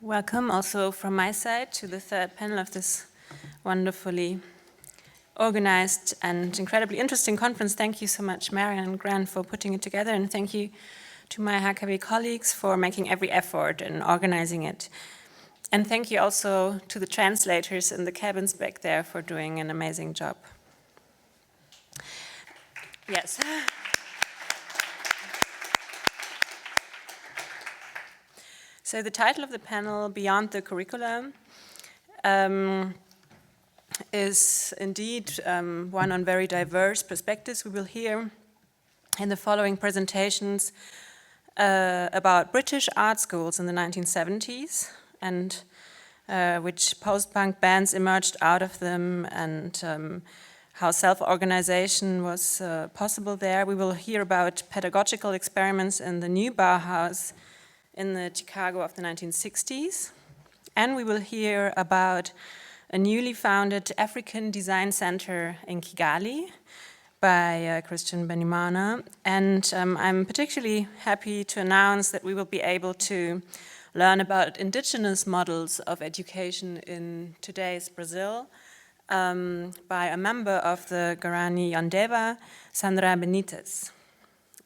Welcome also from my side to the third panel of this wonderfully organized and incredibly interesting conference. Thank you so much, Marion and Grant, for putting it together, and thank you to my HKB colleagues for making every effort in organizing it. And thank you also to the translators in the cabins back there for doing an amazing job. Yes. So the title of the panel, Beyond the Curricula, is indeed one on very diverse perspectives. We will hear in the following presentations about British art schools in the 1970s and which post-punk bands emerged out of them, and how self-organization was possible there. We will hear about pedagogical experiments in the new Bauhaus in the Chicago of the 1960s. And we will hear about a newly founded African Design Center in Kigali by Christian Benimana. And I'm particularly happy to announce that we will be able to learn about indigenous models of education in today's Brazil by a member of the Guarani Yandeva, Sandra Benitez.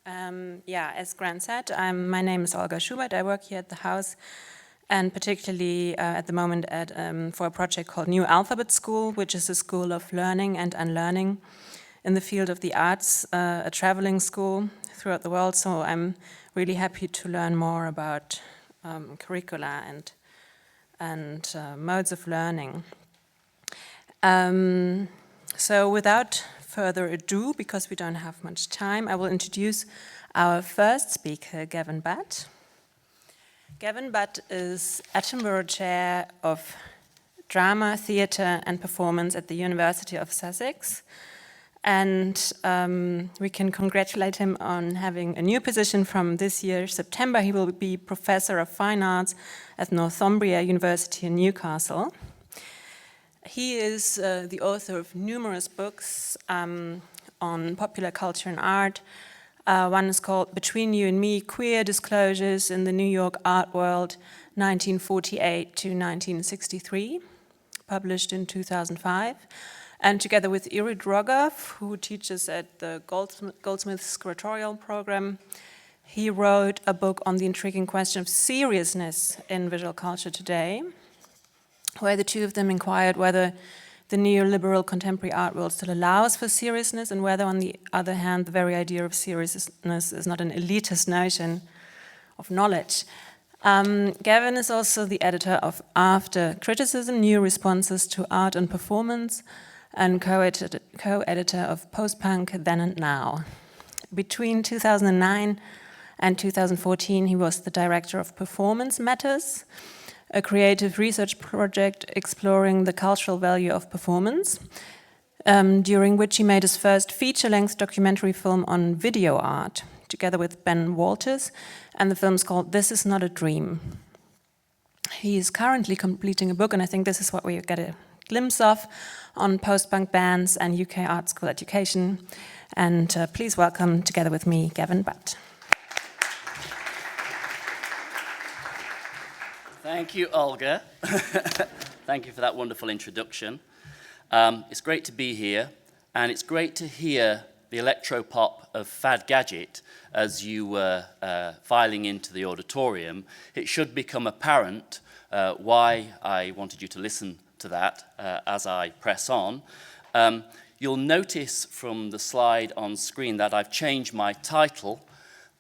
As Grant said, my name is Olga Schubert. I work here at the house, and particularly at the moment for a project called New Alphabet School, which is a school of learning and unlearning in the field of the arts, a traveling school throughout the world. So I'm really happy to learn more about curricula and modes of learning. So without further ado, because we don't have much time, I will introduce our first speaker, Gavin Butt. Gavin Butt is Attenborough Chair of Drama, Theatre and Performance at the University of Sussex. And we can congratulate him on having a new position from this year, September. He will be Professor of Fine Arts at Northumbria University in Newcastle. He is the author of numerous books on popular culture and art. One is called Between You and Me, Queer Disclosures in the New York Art World, 1948 to 1963, published in 2005. And together with Irid Rogov, who teaches at the Goldsmiths Curatorial Program, he wrote a book on the intriguing question of seriousness in visual culture today, where the two of them inquired whether the neoliberal contemporary art world still allows for seriousness, and whether, on the other hand, the very idea of seriousness is not an elitist notion of knowledge. Gavin is also the editor of After Criticism, New Responses to Art and Performance, and co-editor of Post-Punk Then and Now. Between 2009 and 2014, he was the director of Performance Matters, a creative research project exploring the cultural value of performance, during which he made his first feature-length documentary film on video art, together with Ben Walters, and the film's called This Is Not a Dream. He is currently completing a book, and I think this is what we get a glimpse of, on post-punk bands and UK art school education. And please welcome, together with me, Gavin Butt. Thank you, Olga. Thank you for that wonderful introduction. It's great to be here, and it's great to hear the electro-pop of Fad Gadget as you were filing into the auditorium. It should become apparent why I wanted you to listen to that as I press on. You'll notice from the slide on screen that I've changed my title.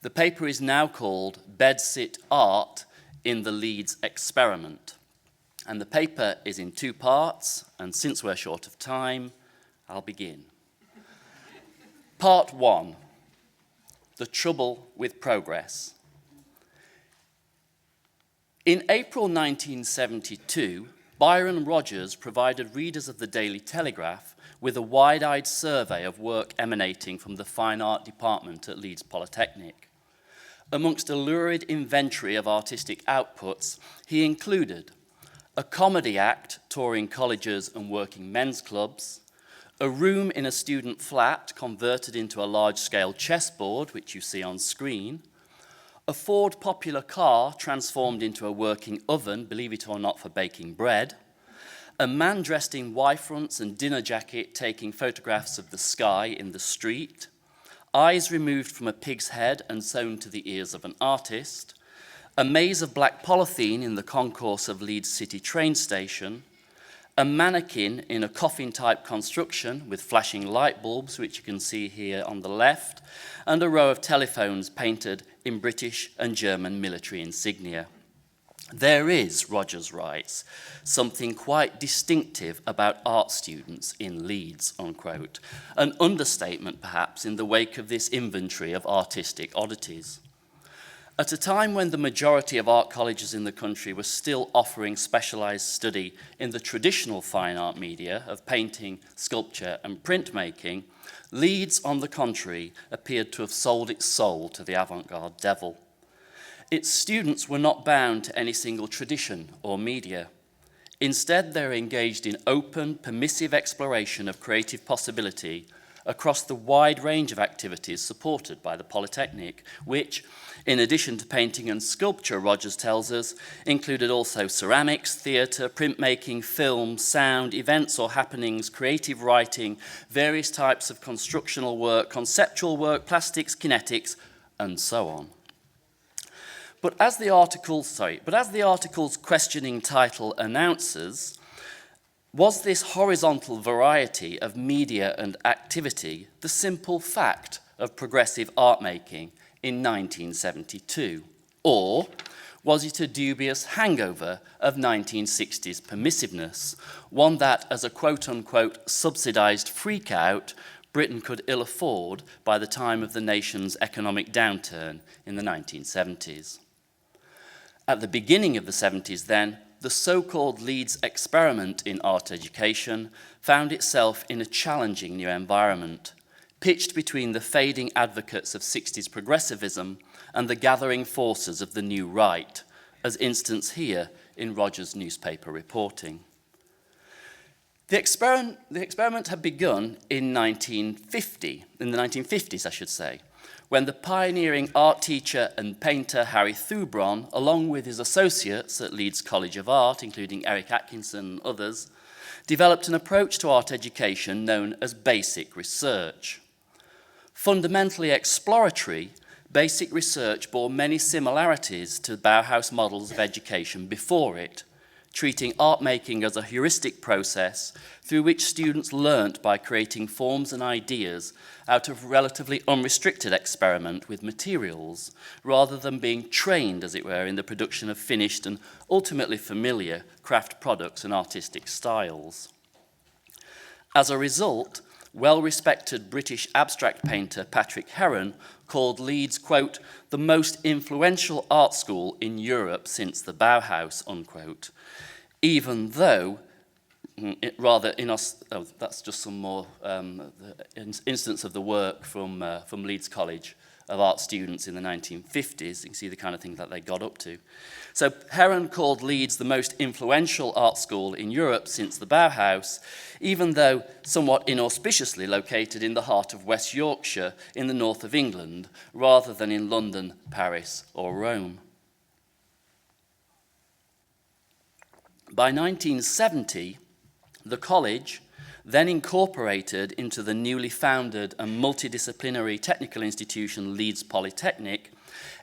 The paper is now called Bedsit Art in the Leeds Experiment. And the paper is in two parts, and since we're short of time, I'll begin. Part 1, the trouble with progress. In April 1972, Byron Rogers provided readers of the Daily Telegraph with a wide-eyed survey of work emanating from the Fine Art Department at Leeds Polytechnic. Amongst a lurid inventory of artistic outputs, he included a comedy act touring colleges and working men's clubs, a room in a student flat converted into a large-scale chessboard, which you see on screen, A Ford popular car transformed into a working oven, believe it or not, for baking bread. A man dressed in Y-fronts and dinner jacket taking photographs of the sky in the street. Eyes removed from a pig's head and sewn to the ears of an artist. A maze of black polythene in the concourse of Leeds City train station. A mannequin in a coffin-type construction with flashing light bulbs, which you can see here on the left, and a row of telephones painted in British and German military insignia. There is, Rogers writes, something quite distinctive about art students in Leeds, unquote, an understatement perhaps in the wake of this inventory of artistic oddities. At a time when the majority of art colleges in the country were still offering specialised study in the traditional fine art media of painting, sculpture and printmaking, Leeds, on the contrary, appeared to have sold its soul to the avant-garde devil. Its students were not bound to any single tradition or media. Instead, they're engaged in open, permissive exploration of creative possibility across the wide range of activities supported by the Polytechnic, which, in addition to painting and sculpture, Rogers tells us, included also ceramics, theatre, printmaking, film, sound, events or happenings, creative writing, various types of constructional work, conceptual work, plastics, kinetics, and so on. But as the article's questioning title announces, was this horizontal variety of media and activity the simple fact of progressive art making in 1972? Or was it a dubious hangover of 1960s permissiveness, one that, as a quote-unquote subsidised freak-out, Britain could ill afford by the time of the nation's economic downturn in the 1970s? At the beginning of the 70s, then, the so-called Leeds experiment in art education found itself in a challenging new environment, pitched between the fading advocates of 60s progressivism and the gathering forces of the new right, as instanced here in Rogers' newspaper reporting. The experiment had begun in the 1950s, I should say, when the pioneering art teacher and painter Harry Thubron, along with his associates at Leeds College of Art, including Eric Atkinson and others, developed an approach to art education known as basic research. Fundamentally exploratory, basic research bore many similarities to Bauhaus models of education before it, treating art making as a heuristic process through which students learnt by creating forms and ideas out of relatively unrestricted experiment with materials, rather than being trained, as it were, in the production of finished and ultimately familiar craft products and artistic styles. As a result, well-respected British abstract painter Patrick Heron called Leeds, quote, the most influential art school in Europe since the Bauhaus, unquote, even though, that's just some more instance of the work from Leeds College of Art students in the 1950s. You can see the kind of things that they got up to. So Heron called Leeds the most influential art school in Europe since the Bauhaus, even though somewhat inauspiciously located in the heart of West Yorkshire in the north of England, rather than in London, Paris, or Rome. By 1970, the college, then incorporated into the newly founded and multidisciplinary technical institution Leeds Polytechnic,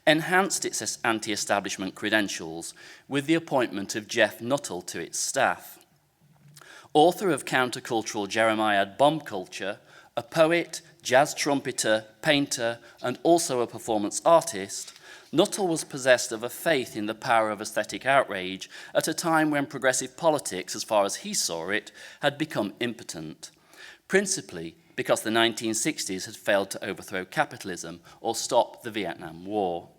enhanced its anti-establishment credentials with the appointment of Jeff Nuttall to its staff. Author of countercultural Jeremiad Bomb Culture, a poet, jazz trumpeter, painter, and also a performance artist, Nuttall was possessed of a faith in the power of aesthetic outrage at a time when progressive politics, as far as he saw it, had become impotent, principally because the 1960s had failed to overthrow capitalism or stop the Vietnam War.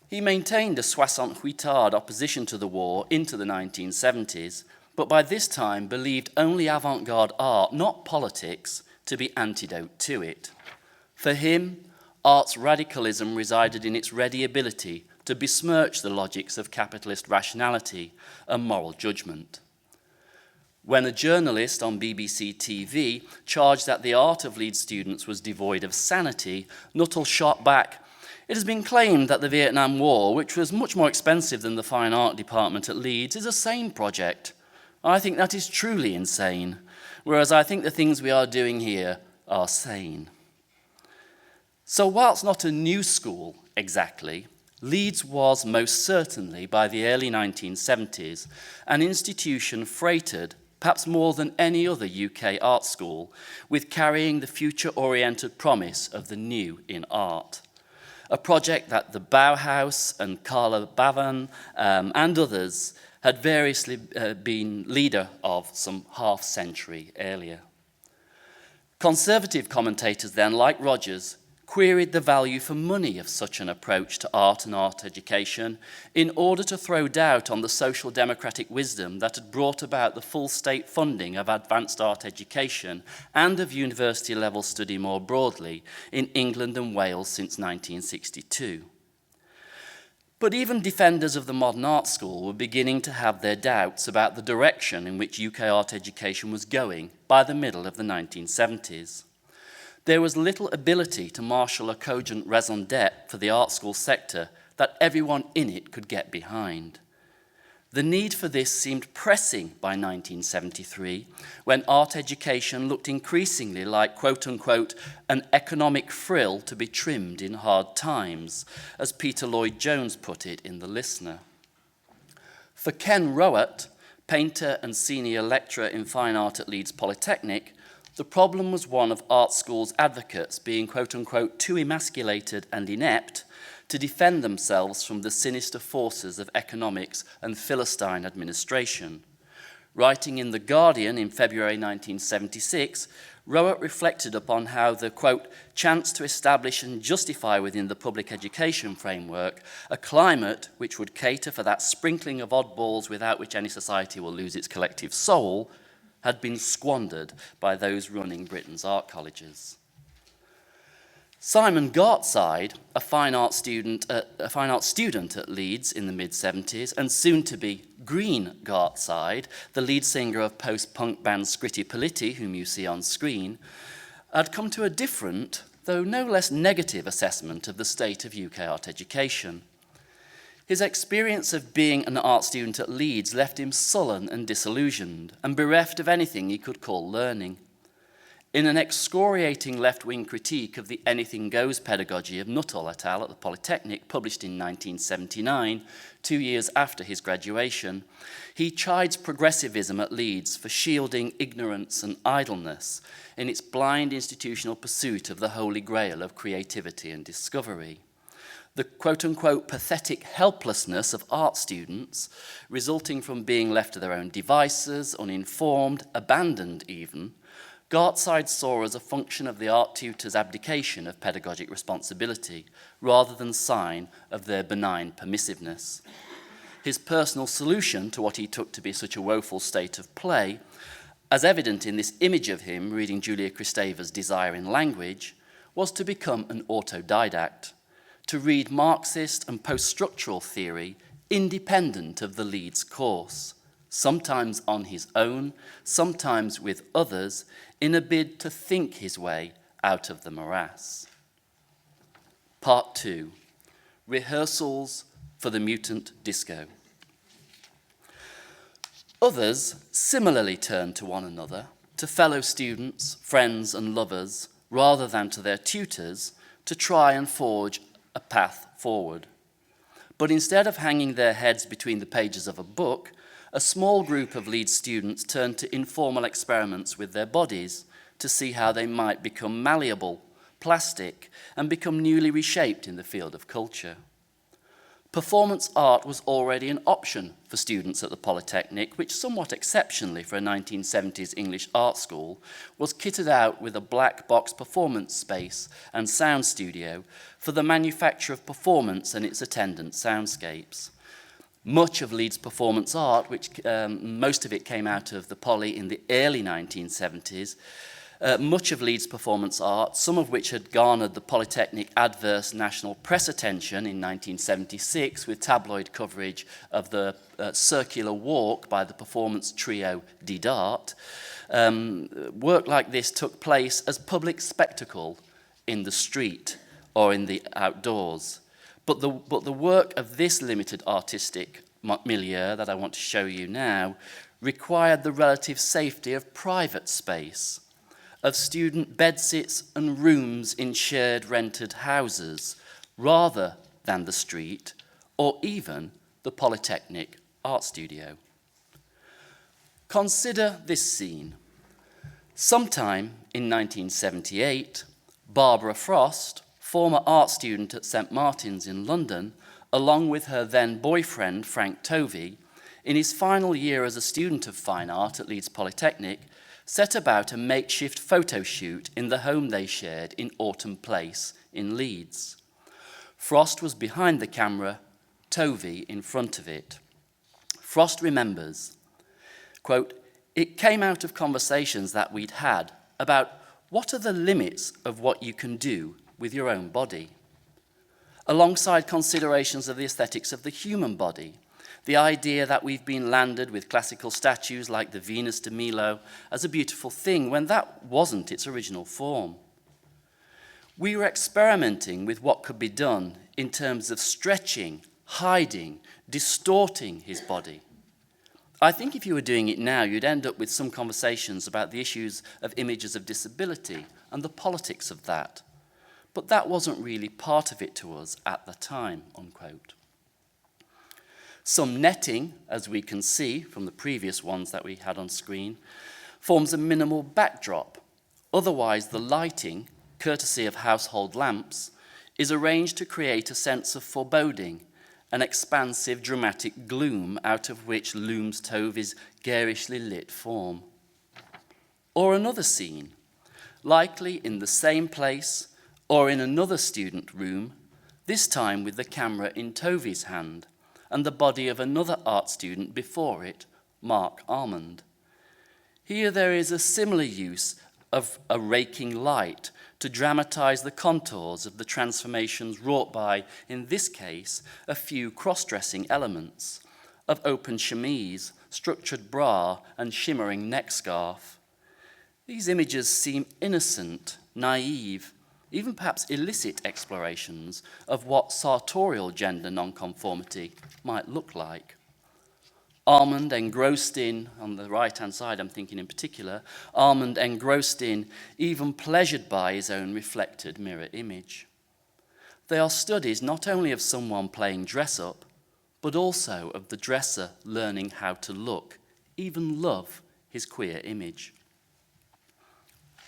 He maintained a soixante-huitard opposition to the war into the 1970s, but by this time believed only avant-garde art, not politics, to be antidote to it. For him, art's radicalism resided in its ready ability to besmirch the logics of capitalist rationality and moral judgment. When a journalist on BBC TV charged that the art of Leeds students was devoid of sanity, Nuttall shot back, It has been claimed that the Vietnam War, which was much more expensive than the Fine Art department at Leeds, is a sane project. I think that is truly insane, whereas I think the things we are doing here are sane. So whilst not a new school exactly, Leeds was most certainly, by the early 1970s, an institution freighted, perhaps more than any other UK art school, with carrying the future-oriented promise of the new in art. A project that the Bauhaus and Carla Bavan and others had variously been leader of some half-century earlier. Conservative commentators then, like Rogers, queried the value for money of such an approach to art and art education in order to throw doubt on the social democratic wisdom that had brought about the full state funding of advanced art education and of university-level study more broadly in England and Wales since 1962. But even defenders of the modern art school were beginning to have their doubts about the direction in which UK art education was going by the middle of the 1970s. There was little ability to marshal a cogent raison d'etre for the art school sector that everyone in it could get behind. The need for this seemed pressing by 1973, when art education looked increasingly like, quote-unquote, an economic frill to be trimmed in hard times, as Peter Lloyd-Jones put it in The Listener. For Ken Rowett, painter and senior lecturer in fine art at Leeds Polytechnic, the problem was one of art schools' advocates being, quote-unquote, too emasculated and inept to defend themselves from the sinister forces of economics and Philistine administration. Writing in The Guardian in February 1976, Rowett reflected upon how the, quote, chance to establish and justify within the public education framework a climate which would cater for that sprinkling of oddballs without which any society will lose its collective soul, had been squandered by those running Britain's art colleges. Simon Gartside, a fine art student at Leeds in the mid-70s, and soon to be Green Gartside, the lead singer of post-punk band Scritti Politti, whom you see on screen, had come to a different, though no less negative assessment of the state of UK art education. His experience of being an art student at Leeds left him sullen and disillusioned, and bereft of anything he could call learning. In an excoriating left-wing critique of the anything goes pedagogy of Nuttall et al. At the Polytechnic, published in 1979, 2 years after his graduation, he chides progressivism at Leeds for shielding ignorance and idleness in its blind institutional pursuit of the holy grail of creativity and discovery. The quote-unquote pathetic helplessness of art students, resulting from being left to their own devices, uninformed, abandoned even, Gartside saw as a function of the art tutors' abdication of pedagogic responsibility, rather than sign of their benign permissiveness. His personal solution to what he took to be such a woeful state of play, as evident in this image of him reading Julia Kristeva's Desire in Language, was to become an autodidact, to read Marxist and post-structural theory independent of the Leeds course, sometimes on his own, sometimes with others, in a bid to think his way out of the morass. Part 2, Rehearsals for the Mutant Disco. Others similarly turned to one another, to fellow students, friends and lovers, rather than to their tutors, to try and forge a path forward. But instead of hanging their heads between the pages of a book, a small group of Leeds students turned to informal experiments with their bodies to see how they might become malleable, plastic, and become newly reshaped in the field of culture. Performance art was already an option for students at the Polytechnic, which somewhat exceptionally for a 1970s English art school, was kitted out with a black box performance space and sound studio for the manufacture of performance and its attendant soundscapes. Much of Leeds performance art, which most of it came out of the Poly in the early 1970s, much of Leeds performance art, some of which had garnered the Polytechnic adverse national press attention in 1976 with tabloid coverage of the circular walk by the performance trio Didart, work like this took place as public spectacle in the street, or in the outdoors. But the work of this limited artistic milieu that I want to show you now required the relative safety of private space, of student bedsits and rooms in shared rented houses, rather than the street, or even the Polytechnic art studio. Consider this scene. Sometime in 1978, Barbara Frost, former art student at St. Martin's in London, along with her then boyfriend Frank Tovey, in his final year as a student of fine art at Leeds Polytechnic, set about a makeshift photo shoot in the home they shared in Autumn Place in Leeds. Frost was behind the camera, Tovey in front of it. Frost remembers, quote, "It came out of conversations that we'd had about what are the limits of what you can do with your own body, alongside considerations of the aesthetics of the human body, the idea that we've been landed with classical statues like the Venus de Milo as a beautiful thing when that wasn't its original form. We were experimenting with what could be done in terms of stretching, hiding, distorting his body. I think if you were doing it now, you'd end up with some conversations about the issues of images of disability and the politics of that. But that wasn't really part of it to us at the time," unquote. Some netting, as we can see from the previous ones that we had on screen, forms a minimal backdrop. Otherwise, the lighting, courtesy of household lamps, is arranged to create a sense of foreboding, an expansive dramatic gloom out of which looms Tovey's garishly lit form. Or another scene, likely in the same place or in another student room, this time with the camera in Tovey's hand and the body of another art student before it, Mark Almond. Here there is a similar use of a raking light to dramatize the contours of the transformations wrought by, in this case, a few cross-dressing elements of open chemise, structured bra, and shimmering neck scarf. These images seem innocent, naive, even perhaps illicit explorations of what sartorial gender nonconformity might look like. Almond engrossed in, on the right-hand side I'm thinking in particular, Almond engrossed in, even pleasured by his own reflected mirror image. They are studies not only of someone playing dress-up, but also of the dresser learning how to look, even love, his queer image.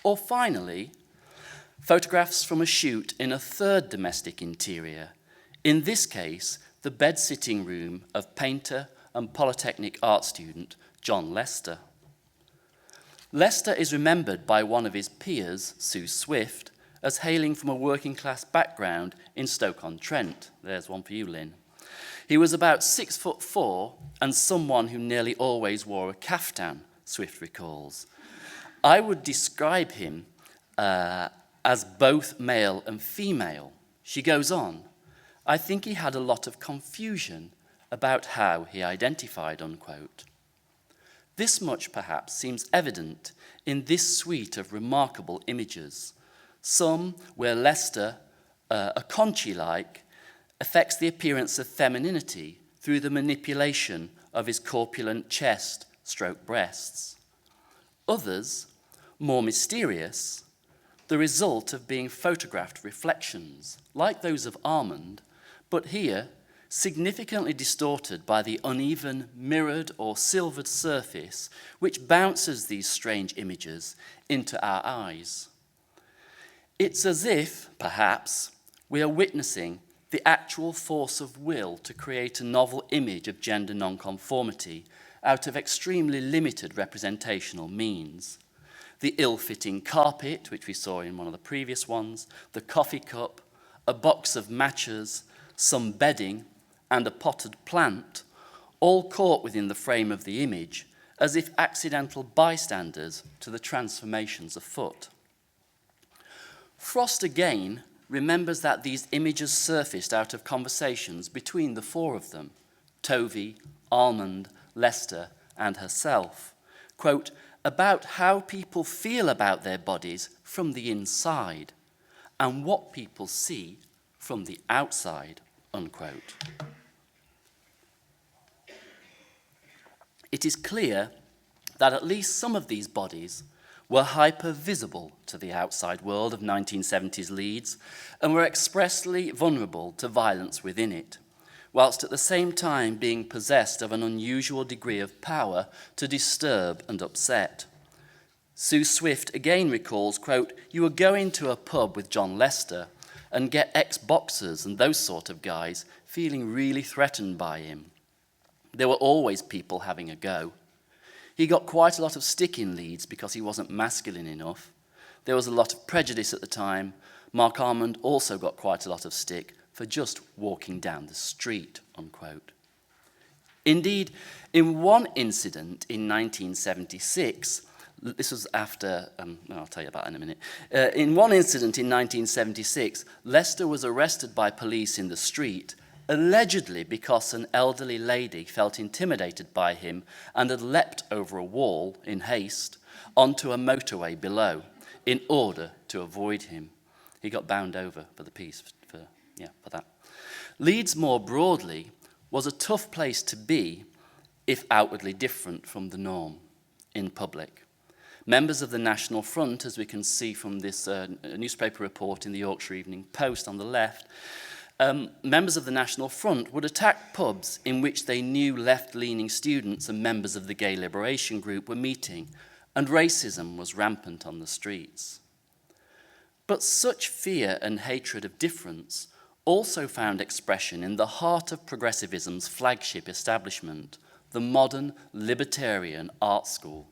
Or finally, photographs from a shoot in a third domestic interior, in this case, the bed-sitting room of painter and Polytechnic art student John Lester. Lester is remembered by one of his peers, Sue Swift, as hailing from a working-class background in Stoke-on-Trent. There's one for you, Lynn. He was about 6'4" and someone who nearly always wore a caftan, Swift recalls. I would describe him as both male and female. She goes on, "I think he had a lot of confusion about how he identified," unquote. This much perhaps seems evident in this suite of remarkable images, some where Lester, a Conchi-like, affects the appearance of femininity through the manipulation of his corpulent chest stroke breasts. Others, more mysterious, the result of being photographed reflections, like those of Almond, but here significantly distorted by the uneven mirrored or silvered surface which bounces these strange images into our eyes. It's as if, perhaps, we are witnessing the actual force of will to create a novel image of gender nonconformity out of extremely limited representational means. The ill-fitting carpet, which we saw in one of the previous ones, the coffee cup, a box of matches, some bedding, and a potted plant, all caught within the frame of the image, as if accidental bystanders to the transformations afoot. Frost again remembers that these images surfaced out of conversations between the four of them, Tovey, Almond, Lester, and herself, quote, about how people feel about their bodies from the inside, and what people see from the outside, unquote. It is clear that at least some of these bodies were hyper-visible to the outside world of 1970s Leeds and were expressly vulnerable to violence within it, whilst at the same time being possessed of an unusual degree of power to disturb and upset. Sue Swift again recalls, quote, "You would go into a pub with John Lester and get ex-boxers and those sort of guys feeling really threatened by him. There were always people having a go. He got quite a lot of stick in Leeds because he wasn't masculine enough. There was a lot of prejudice at the time. Mark Armand also got quite a lot of stick for just walking down the street," unquote. Indeed, in one incident in 1976, this was after, I'll tell you about it in a minute. In one incident in 1976, Lester was arrested by police in the street, allegedly because an elderly lady felt intimidated by him and had leapt over a wall in haste onto a motorway below in order to avoid him. He got bound over for the piece, for that. Leeds, more broadly, was a tough place to be if outwardly different from the norm in public. Members of the National Front, as we can see from this newspaper report in the Yorkshire Evening Post on the left, members of the National Front would attack pubs in which they knew left-leaning students and members of the gay liberation group were meeting, and racism was rampant on the streets. But such fear and hatred of difference also found expression in the heart of progressivism's flagship establishment, the modern libertarian art school.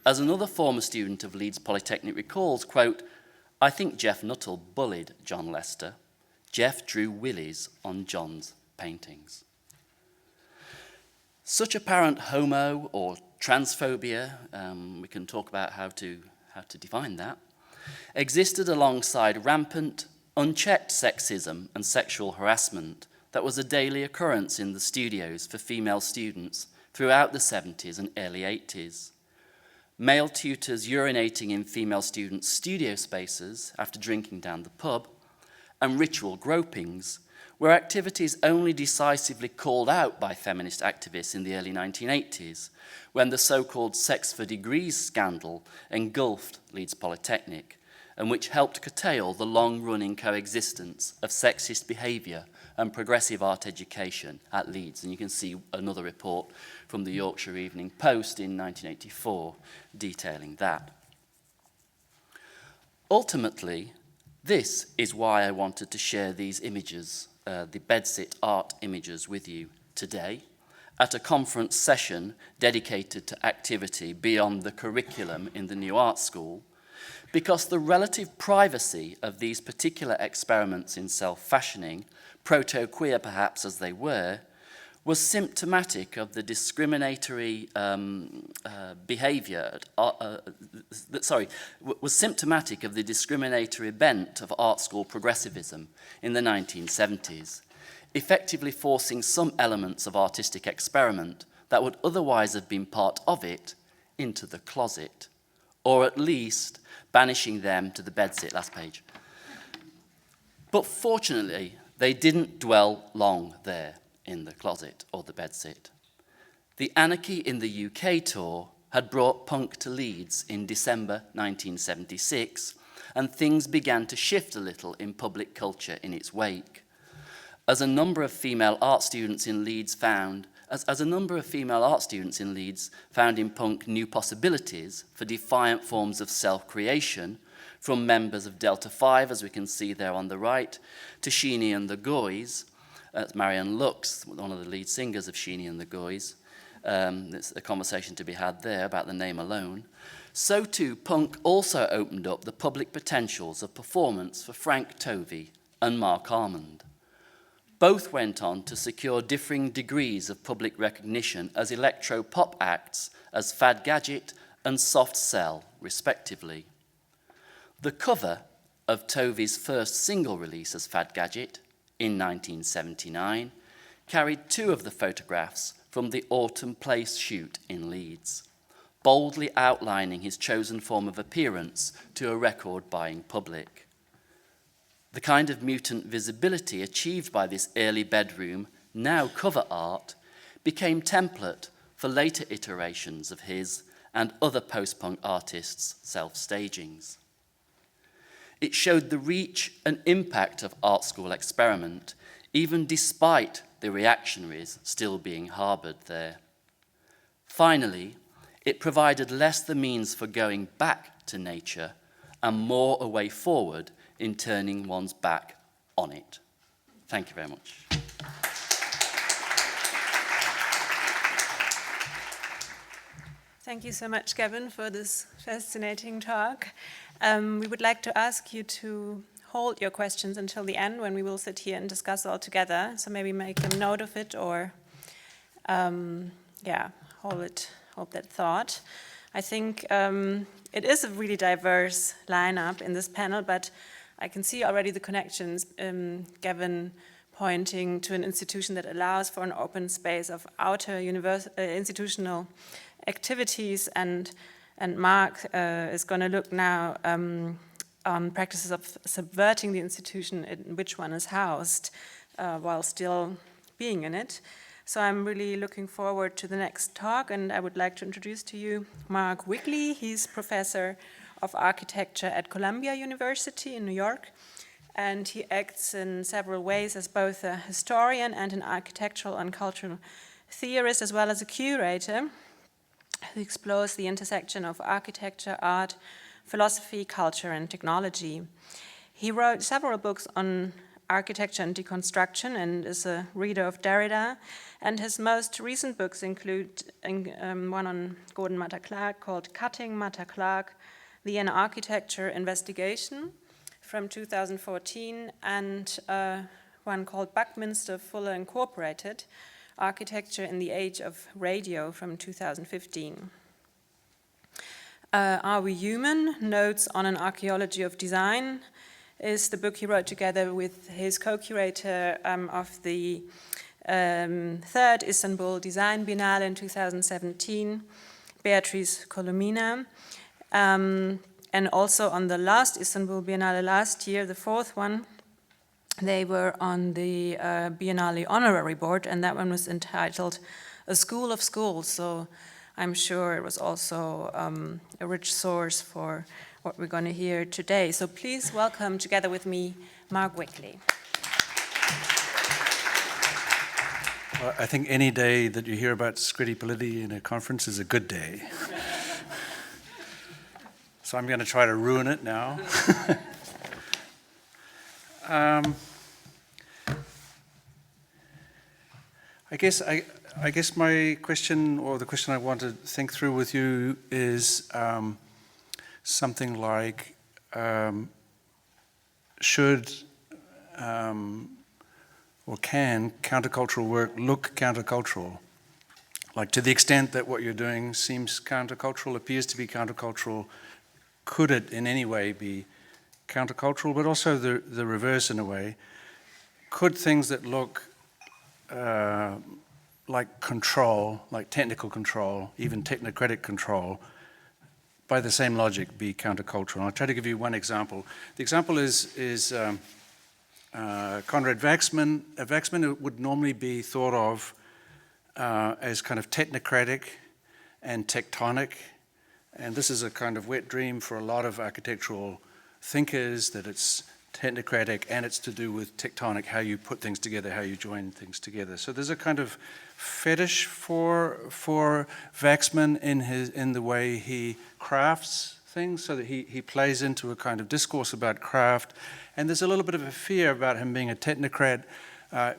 As another former student of Leeds Polytechnic recalls, quote, "I think Jeff Nuttall bullied John Lester. Jeff drew willies on John's paintings." Such apparent homo or transphobia, we can talk about how to define that, existed alongside rampant, unchecked sexism and sexual harassment that was a daily occurrence in the studios for female students throughout the 70s and early 80s. Male tutors urinating in female students' studio spaces after drinking down the pub, and ritual gropings were activities only decisively called out by feminist activists in the early 1980s, when the so-called Sex for Degrees scandal engulfed Leeds Polytechnic, and which helped curtail the long-running coexistence of sexist behaviour and progressive art education at Leeds. And you can see another report from the Yorkshire Evening Post in 1984 detailing that. Ultimately, this is why I wanted to share these images, the bedsit art images, with you today at a conference session dedicated to activity beyond the curriculum in the new art school, because the relative privacy of these particular experiments in self-fashioning, proto-queer perhaps as they were, was symptomatic of the discriminatory was symptomatic of the discriminatory bent of art school progressivism in the 1970s, effectively forcing some elements of artistic experiment that would otherwise have been part of it into the closet, or at least banishing them to the bedsit, last page. But fortunately, they didn't dwell long there in the closet or the bedsit. The Anarchy in the UK tour had brought punk to Leeds in December 1976, and things began to shift a little in public culture in its wake. As a number of female art students in Leeds found in punk new possibilities for defiant forms of self-creation, from members of Delta 5, as we can see there on the right, to Sheeny and the Goys, as Marion Lux, one of the lead singers of Sheeny and the Goys. There's a conversation to be had there about the name alone. So too, punk also opened up the public potentials of performance for Frank Tovey and Mark Armand. Both went on to secure differing degrees of public recognition as electro-pop acts as Fad Gadget and Soft Cell, respectively. The cover of Tovey's first single release as Fad Gadget in 1979 carried two of the photographs from the Autumn Place shoot in Leeds, boldly outlining his chosen form of appearance to a record-buying public. The kind of mutant visibility achieved by this early bedroom, now cover art, became template for later iterations of his and other post-punk artists' self-stagings. It showed the reach and impact of art school experiment, even despite the reactionaries still being harboured there. Finally, it provided less the means for going back to nature and more a way forward in turning one's back on it. Thank you very much. Thank you so much, Gavin, for this fascinating talk. We would like to ask you to hold your questions until the end when we will sit here and discuss all together. So maybe make a note of it or, hold that thought. I think it is a really diverse lineup in this panel, but I can see already the connections. Gavin pointing to an institution that allows for an open space of outer institutional activities, and Mark is going to look now on practices of subverting the institution in which one is housed while still being in it. So I'm really looking forward to the next talk, and I would like to introduce to you Mark Wigley. He's professor of architecture at Columbia University in New York, and he acts in several ways as both a historian and an architectural and cultural theorist, as well as a curator who explores the intersection of architecture, art, philosophy, culture, and technology. He wrote several books on architecture and deconstruction and is a reader of Derrida, and his most recent books include one on Gordon Matta Clark called Cutting Matta Clark, Vienna Architecture Investigation from 2014, and one called Buckminster Fuller Incorporated, Architecture in the Age of Radio from 2015. Are We Human? Notes on an Archaeology of Design is the book he wrote together with his co-curator of the third Istanbul Design Biennale in 2017, Beatrice Colomina. And also on the last Istanbul Biennale last year, the fourth one, they were on the Biennale Honorary Board, and that one was entitled A School of Schools. So I'm sure it was also a rich source for what we're going to hear today. So please welcome together with me, Mark Wigley. Well, I think any day that you hear about Scritti Politti in a conference is a good day. So I'm going to try to ruin it now. I guess my question, or the question I want to think through with you, is something like, should or can countercultural work look countercultural? Like, to the extent that what you're doing seems countercultural, appears to be countercultural, could it in any way be countercultural, but also the reverse in a way? Could things that look like control, like technical control, even technocratic control, by the same logic be countercultural? And I'll try to give you one example. The example is Konrad Waxman. Waxman would normally be thought of as kind of technocratic and tectonic, and this is a kind of wet dream for a lot of architectural thinkers, that it's technocratic and it's to do with tectonic, how you put things together, how you join things together. So there's a kind of fetish for Waxman in the way he crafts things, so that he plays into a kind of discourse about craft, and there's a little bit of a fear about him being a technocrat.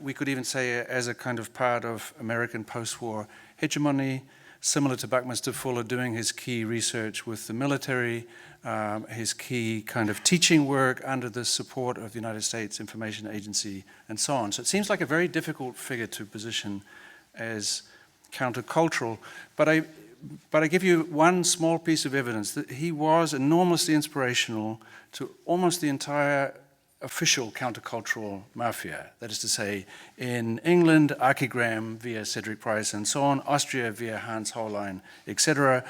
We could even say as a kind of part of American post-war hegemony, similar to Buckminster Fuller doing his key research with the military, his key kind of teaching work under the support of the United States Information Agency, and so on. So it seems like a very difficult figure to position as countercultural. But I give you one small piece of evidence that he was enormously inspirational to almost the entire official countercultural mafia. That is to say, in England, Archigram via Cedric Price and so on, Austria via Hans Hollein, etc.,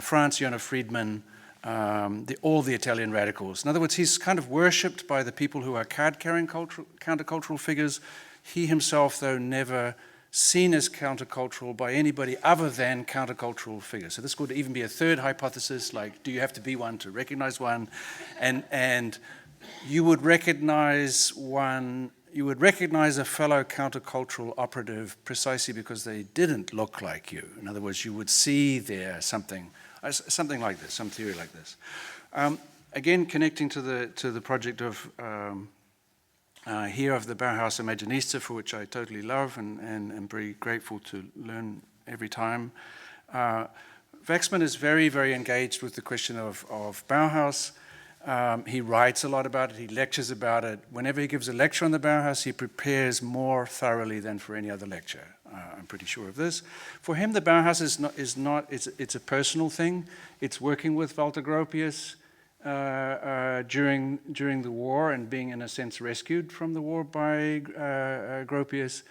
France, Jona Friedman, all the Italian radicals. In other words, he's kind of worshipped by the people who are card-carrying countercultural figures. He himself, though, never seen as countercultural by anybody other than countercultural figures. So this could even be a third hypothesis, like, do you have to be one to recognize one? And you would recognize a fellow countercultural operative precisely because they didn't look like you. In other words, you would see there something like this, some theory like this. Again, connecting to the project of here of the Bauhaus Imaginista, for which I totally love and am very grateful to learn every time. Waxman is very, very engaged with the question of Bauhaus. He writes a lot about it, he lectures about it. Whenever he gives a lecture on the Bauhaus, he prepares more thoroughly than for any other lecture. I'm pretty sure of this. For him, the Bauhaus it's a personal thing. It's working with Walter Gropius during the war and being, in a sense, rescued from the war by Gropius.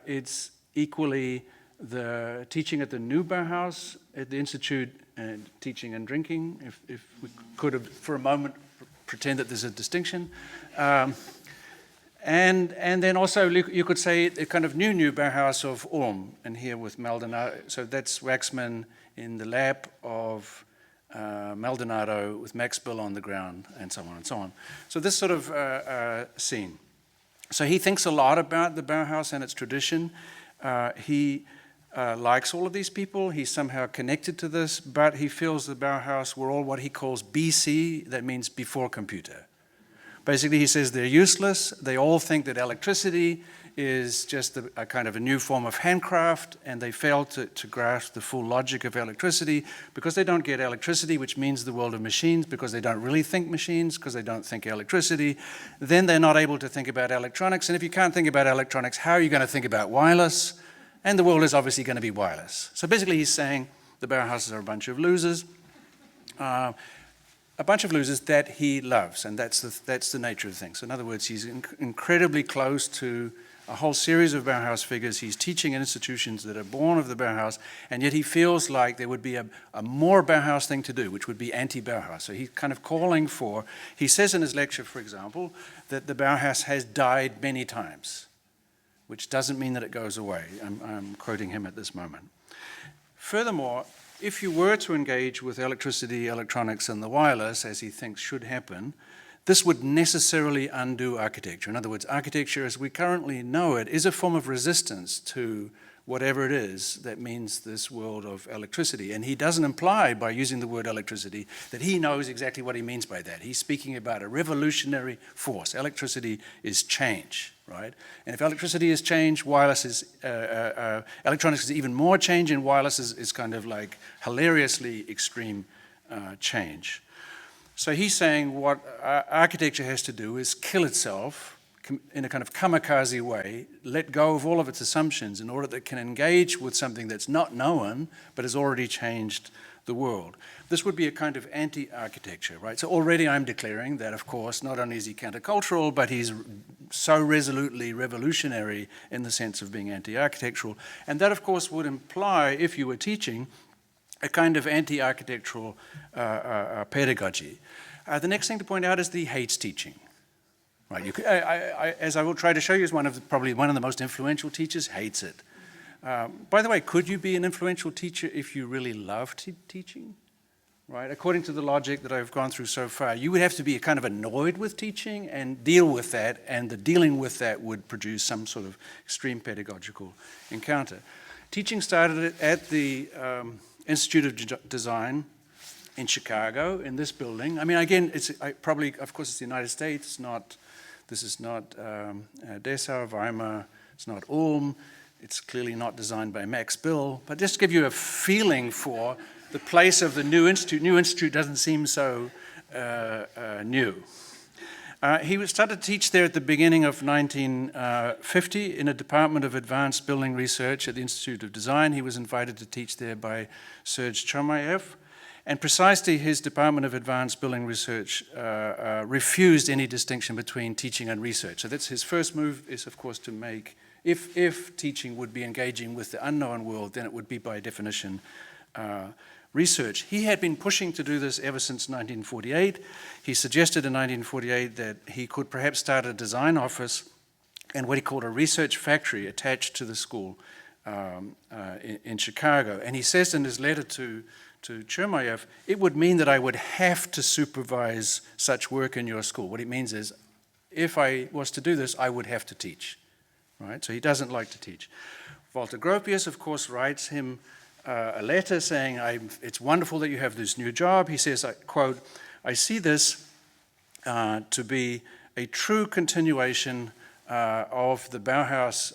It's equally the teaching at the new Bauhaus, at the Institute, and teaching and drinking, if we could have, for a moment, pretend that there's a distinction. And then also, you could say a kind of new Bauhaus of Ulm, and here with Maldonado. So that's Waxman in the lap of Maldonado with Max Bill on the ground, and so on and so on. So this sort of scene. So he thinks a lot about the Bauhaus and its tradition. He likes all of these people. He's somehow connected to this, but he feels the Bauhaus were all what he calls BC, that means before computer. Basically, he says they're useless. They all think that electricity is just a kind of a new form of handcraft, and they fail to grasp the full logic of electricity because they don't get electricity, which means the world of machines, because they don't really think machines, because they don't think electricity. Then they're not able to think about electronics, and if you can't think about electronics, how are you going to think about wireless? And the world is obviously going to be wireless. So basically he's saying the Bauhauses are a bunch of losers. A bunch of losers that he loves, and that's the nature of things. So in other words, he's incredibly close to a whole series of Bauhaus figures. He's teaching in institutions that are born of the Bauhaus, and yet he feels like there would be a more Bauhaus thing to do, which would be anti-Bauhaus. So he's kind of calling for, he says in his lecture, for example, that the Bauhaus has died many times, which doesn't mean that it goes away. I'm quoting him at this moment. Furthermore, if you were to engage with electricity, electronics, and the wireless, as he thinks should happen, this would necessarily undo architecture. In other words, architecture as we currently know it is a form of resistance to whatever it is that means this world of electricity. And he doesn't imply, by using the word electricity, that he knows exactly what he means by that. He's speaking about a revolutionary force. Electricity is change, right? And if electricity is change, wireless is, electronics is even more change, and wireless is kind of like hilariously extreme change. So he's saying what architecture has to do is kill itself in a kind of kamikaze way, let go of all of its assumptions in order that it can engage with something that's not known but has already changed the world. This would be a kind of anti-architecture, right? So already I'm declaring that, of course, not only is he countercultural, but he's so resolutely revolutionary in the sense of being anti-architectural. And that, of course, would imply, if you were teaching, a kind of anti-architectural pedagogy. The next thing to point out is that he hates teaching. Right? You could, as I will try to show you, is probably one of the most influential teachers, hates it. By the way, could you be an influential teacher if you really love teaching? Right? According to the logic that I've gone through so far, you would have to be kind of annoyed with teaching and deal with that, and the dealing with that would produce some sort of extreme pedagogical encounter. Teaching started at the Institute of Design in Chicago, in this building. I mean, again, of course, it's the United States. This is not Dessau, Weimar. It's not Ulm. It's clearly not designed by Max Bill. But just to give you a feeling for the place of the new institute. New institute doesn't seem so new. He started to teach there at the beginning of 1950 in a department of advanced building research at the Institute of Design. He was invited to teach there by Serge Chomayev. And precisely his department of advanced building research refused any distinction between teaching and research. So that's his first move, is of course to make, if teaching would be engaging with the unknown world, then it would be by definition research. He had been pushing to do this ever since 1948. He suggested in 1948 that he could perhaps start a design office and what he called a research factory attached to the school in Chicago. And he says in his letter to Chermayeff, it would mean that I would have to supervise such work in your school. What it means is, if I was to do this, I would have to teach, right? So he doesn't like to teach. Walter Gropius, of course, writes him a letter saying, it's wonderful that you have this new job. He says, quote, I see this to be a true continuation of the Bauhaus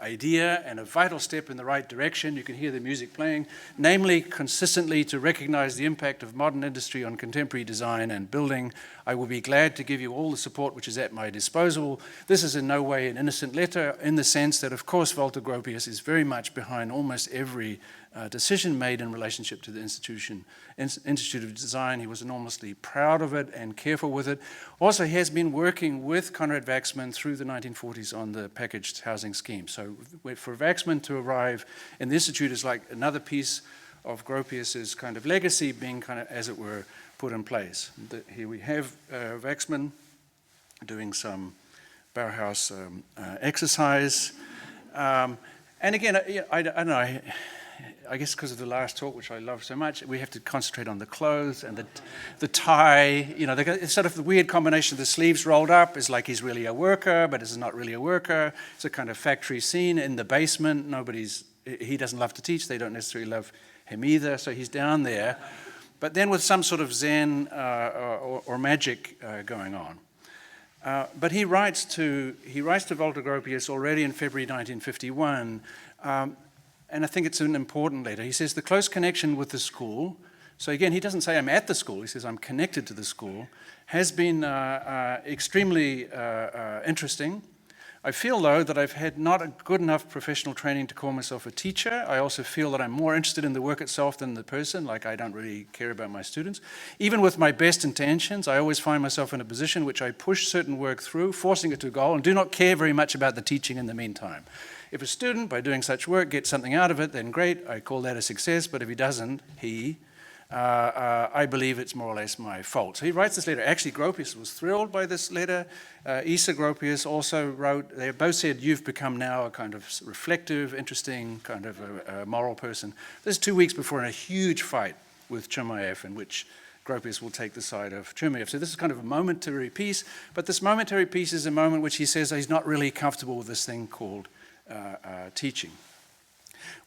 idea and a vital step in the right direction. You can hear the music playing, namely consistently to recognize the impact of modern industry on contemporary design and building. I will be glad to give you all the support which is at my disposal. This is in no way an innocent letter in the sense that, of course, Walter Gropius is very much behind almost every decision made in relationship to the Institute of Design. He was enormously proud of it and careful with it. Also, he has been working with Conrad Waxman through the 1940s on the packaged housing scheme. So for Waxman to arrive in the Institute is like another piece of Gropius's kind of legacy being kind of, as it were, put in place. Here we have Waxman doing some Bauhaus exercise. And again, I don't know, I guess because of the last talk, which I love so much, we have to concentrate on the clothes and the tie. You know, it's sort of the weird combination of the sleeves rolled up. It's like he's really a worker, but is not really a worker. It's a kind of factory scene in the basement. He doesn't love to teach. They don't necessarily love him either. So he's down there, but then with some sort of Zen or magic going on. But he writes to Walter Gropius already in February 1951. And I think it's an important letter. He says, the close connection with the school, so again, he doesn't say I'm at the school, he says I'm connected to the school, has been extremely interesting. I feel, though, that I've had not a good enough professional training to call myself a teacher. I also feel that I'm more interested in the work itself than the person, like I don't really care about my students. Even with my best intentions, I always find myself in a position which I push certain work through, forcing it to a goal, and do not care very much about the teaching in the meantime. If a student, by doing such work, gets something out of it, then great, I call that a success, but if he doesn't, I believe it's more or less my fault. So he writes this letter. Actually, Gropius was thrilled by this letter. Isa Gropius also wrote, they both said, you've become now a kind of reflective, interesting, kind of a moral person. This is 2 weeks before a huge fight with Chermayeff in which Gropius will take the side of Chermayeff. So this is kind of a momentary piece, but this momentary piece is a moment which he says he's not really comfortable with this thing called teaching.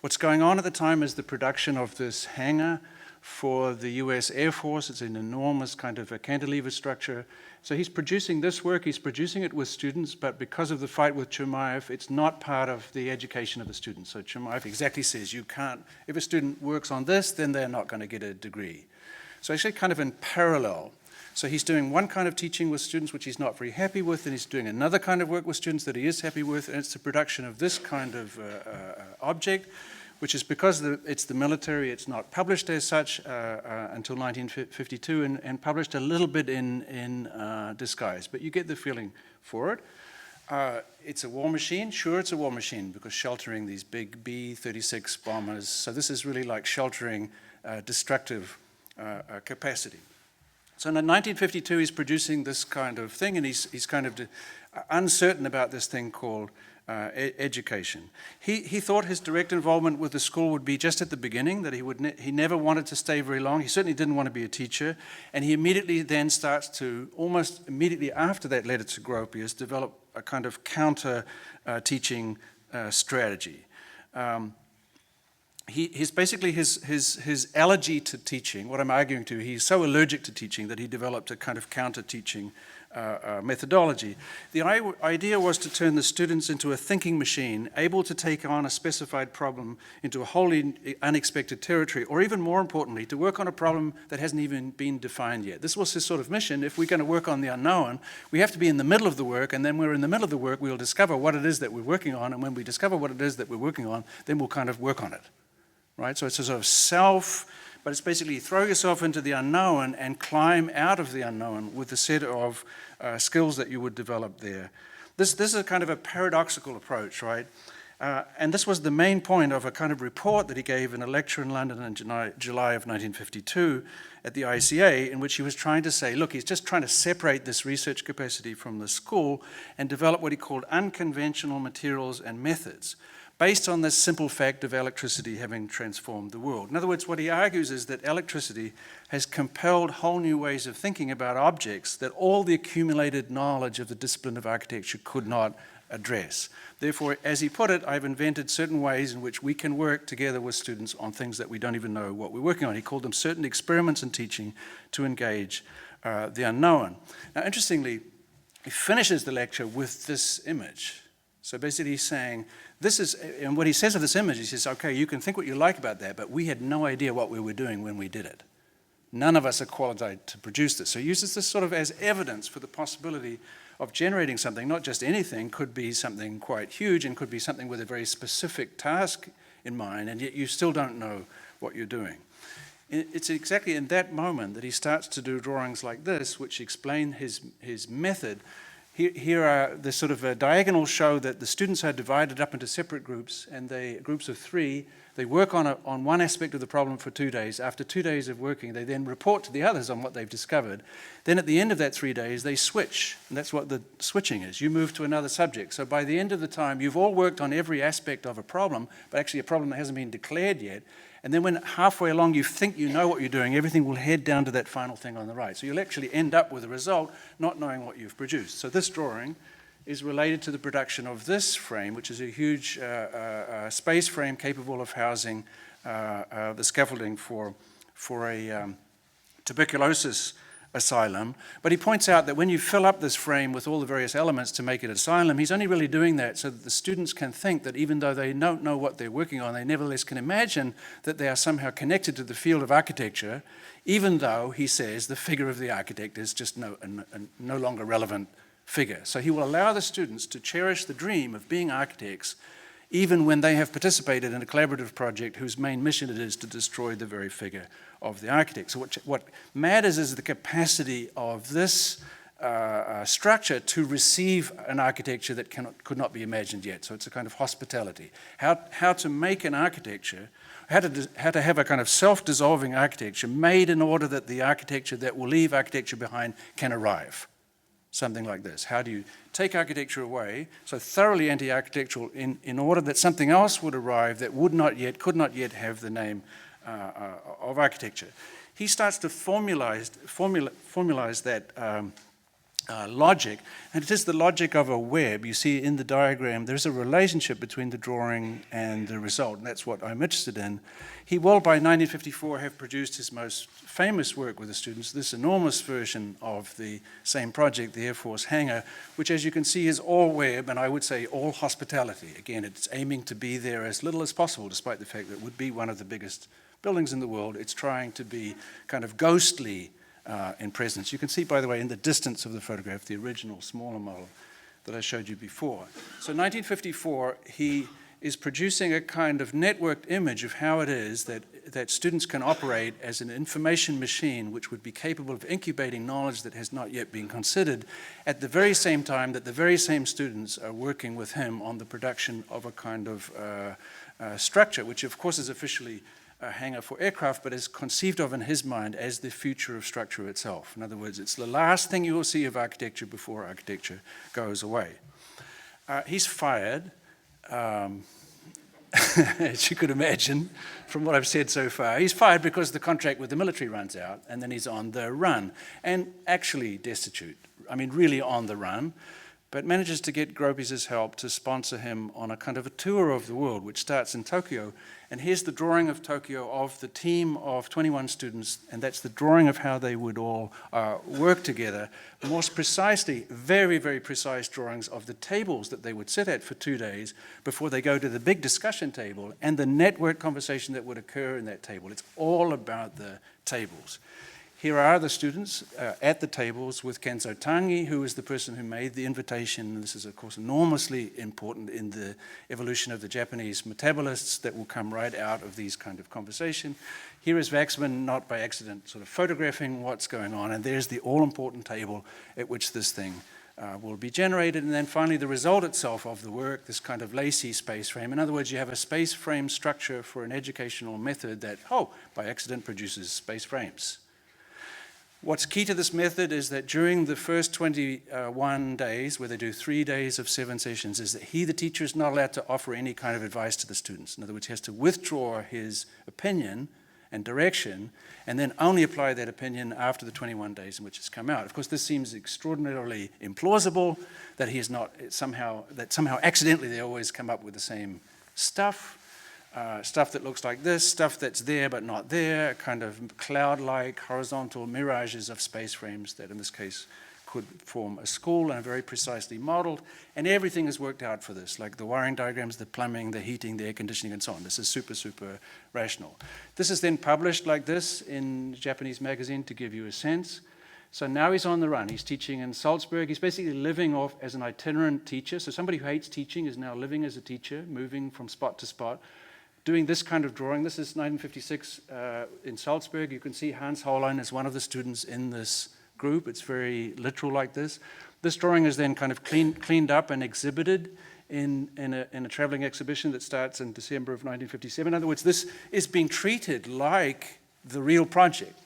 What's going on at the time is the production of this hangar for the US Air Force. It's an enormous kind of a cantilever structure. So he's producing this work, he's producing it with students, but because of the fight with Chermayeff, it's not part of the education of the students. So Chermayeff exactly says you can't, if a student works on this, then they're not going to get a degree. So actually kind of in parallel. So he's doing one kind of teaching with students which he's not very happy with, and he's doing another kind of work with students that he is happy with, and it's the production of this kind of object, which is because it's the military, it's not published as such until 1952, and published a little bit in disguise, but you get the feeling for it. It's a war machine. Sure, it's a war machine, because sheltering these big B-36 bombers, so this is really like sheltering destructive capacity. So in 1952, he's producing this kind of thing, and he's kind of uncertain about this thing called education. He thought his direct involvement with the school would be just at the beginning, that he never wanted to stay very long. He certainly didn't want to be a teacher, and he immediately then starts to, almost immediately after that letter to Gropius, develop a kind of counter teaching strategy. He's basically his allergy to teaching, what I'm arguing to, he's so allergic to teaching that he developed a kind of counter-teaching methodology. The idea was to turn the students into a thinking machine, able to take on a specified problem into a wholly unexpected territory, or even more importantly, to work on a problem that hasn't even been defined yet. This was his sort of mission. If we're going to work on the unknown, we have to be in the middle of the work, and then when we're in the middle of the work, we'll discover what it is that we're working on, and when we discover what it is that we're working on, then we'll kind of work on it. Right? So it's a sort of but it's basically throw yourself into the unknown and climb out of the unknown with the set of skills that you would develop there. This is a kind of a paradoxical approach, right? And this was the main point of a kind of report that he gave in a lecture in London in July of 1952 at the ICA, in which he was trying to say, look, he's just trying to separate this research capacity from the school and develop what he called unconventional materials and methods, based on this simple fact of electricity having transformed the world. In other words, what he argues is that electricity has compelled whole new ways of thinking about objects that all the accumulated knowledge of the discipline of architecture could not address. Therefore, as he put it, I've invented certain ways in which we can work together with students on things that we don't even know what we're working on. He called them certain experiments in teaching to engage the unknown. Now, interestingly, he finishes the lecture with this image. So basically he's saying, this is, and what he says of this image, he says, okay, you can think what you like about that, but we had no idea what we were doing when we did it. None of us are qualified to produce this. So he uses this sort of as evidence for the possibility of generating something, not just anything, could be something quite huge and could be something with a very specific task in mind, and yet you still don't know what you're doing. It's exactly in that moment that he starts to do drawings like this, which explain his method. Here are the sort of a diagonal show that the students are divided up into separate groups, and groups of 3. They work on one aspect of the problem for 2 days. After 2 days of working, they then report to the others on what they've discovered. Then at the end of that 3 days, they switch, and that's what the switching is. You move to another subject. So by the end of the time, you've all worked on every aspect of a problem, but actually a problem that hasn't been declared yet. And then when halfway along you think you know what you're doing, everything will head down to that final thing on the right. So you'll actually end up with a result not knowing what you've produced. So this drawing is related to the production of this frame, which is a huge space frame capable of housing the scaffolding for a tuberculosis asylum. But he points out that when you fill up this frame with all the various elements to make it an asylum, he's only really doing that so that the students can think that even though they don't know what they're working on, they nevertheless can imagine that they are somehow connected to the field of architecture, even though, he says, the figure of the architect is just no longer relevant figure. So he will allow the students to cherish the dream of being architects even when they have participated in a collaborative project whose main mission it is to destroy the very figure of the architect. So what matters is the capacity of this structure to receive an architecture that could not be imagined yet. So it's a kind of hospitality. How to make an architecture, how to have a kind of self-dissolving architecture made in order that the architecture that will leave architecture behind can arrive. Something like this. How do you take architecture away, so thoroughly anti-architectural, in order that something else would arrive that could not yet have the name of architecture? He starts to formalize that logic, and it is the logic of a web. You see in the diagram, there's a relationship between the drawing and the result, and that's what I'm interested in. He will, by 1954, have produced his most famous work with the students, this enormous version of the same project, the Air Force Hangar, which, as you can see, is all web, and I would say all hospitality. Again, it's aiming to be there as little as possible, despite the fact that it would be one of the biggest buildings in the world. It's trying to be kind of ghostly in presence. You can see, by the way, in the distance of the photograph, the original smaller model that I showed you before. So 1954, he is producing a kind of networked image of how it is that students can operate as an information machine which would be capable of incubating knowledge that has not yet been considered, at the very same time that the very same students are working with him on the production of a kind of structure, which of course is officially a hangar for aircraft, but is conceived of in his mind as the future of structure itself. In other words, it's the last thing you will see of architecture before architecture goes away. He's fired, as you could imagine from what I've said so far. He's fired because the contract with the military runs out, and then he's on the run, and actually destitute. I mean, really on the run, but manages to get Gropius's help to sponsor him on a kind of a tour of the world, which starts in Tokyo. And here's the drawing of Tokyo of the team of 21 students, and that's the drawing of how they would all work together. More precisely, very, very precise drawings of the tables that they would sit at for 2 days before they go to the big discussion table and the network conversation that would occur in that table. It's all about the tables. Here are the students at the tables with Kenzo Tange, who is the person who made the invitation. This is, of course, enormously important in the evolution of the Japanese metabolists that will come right out of these kind of conversation. Here is Waxman, not by accident, sort of photographing what's going on, and there's the all-important table at which this thing will be generated, and then finally the result itself of the work, this kind of lacy space frame. In other words, you have a space frame structure for an educational method that, by accident produces space frames. What's key to this method is that during the first 21 days, where they do 3 days of 7 sessions, is that he, the teacher, is not allowed to offer any kind of advice to the students. In other words, he has to withdraw his opinion and direction, and then only apply that opinion after the 21 days in which it's come out. Of course, this seems extraordinarily implausible, that he is not somehow accidentally they always come up with the same stuff. Stuff that looks like this, stuff that's there but not there, kind of cloud-like horizontal mirages of space frames that in this case could form a school and are very precisely modeled. And everything is worked out for this, like the wiring diagrams, the plumbing, the heating, the air conditioning, and so on. This is super, super rational. This is then published like this in a Japanese magazine to give you a sense. So now he's on the run. He's teaching in Salzburg. He's basically living off as an itinerant teacher. So somebody who hates teaching is now living as a teacher, moving from spot to spot, doing this kind of drawing. This is 1956 in Salzburg. You can see Hans Hollein is one of the students in this group. It's very literal like this. This drawing is then kind of cleaned up and exhibited in a traveling exhibition that starts in December of 1957. In other words, this is being treated like the real project.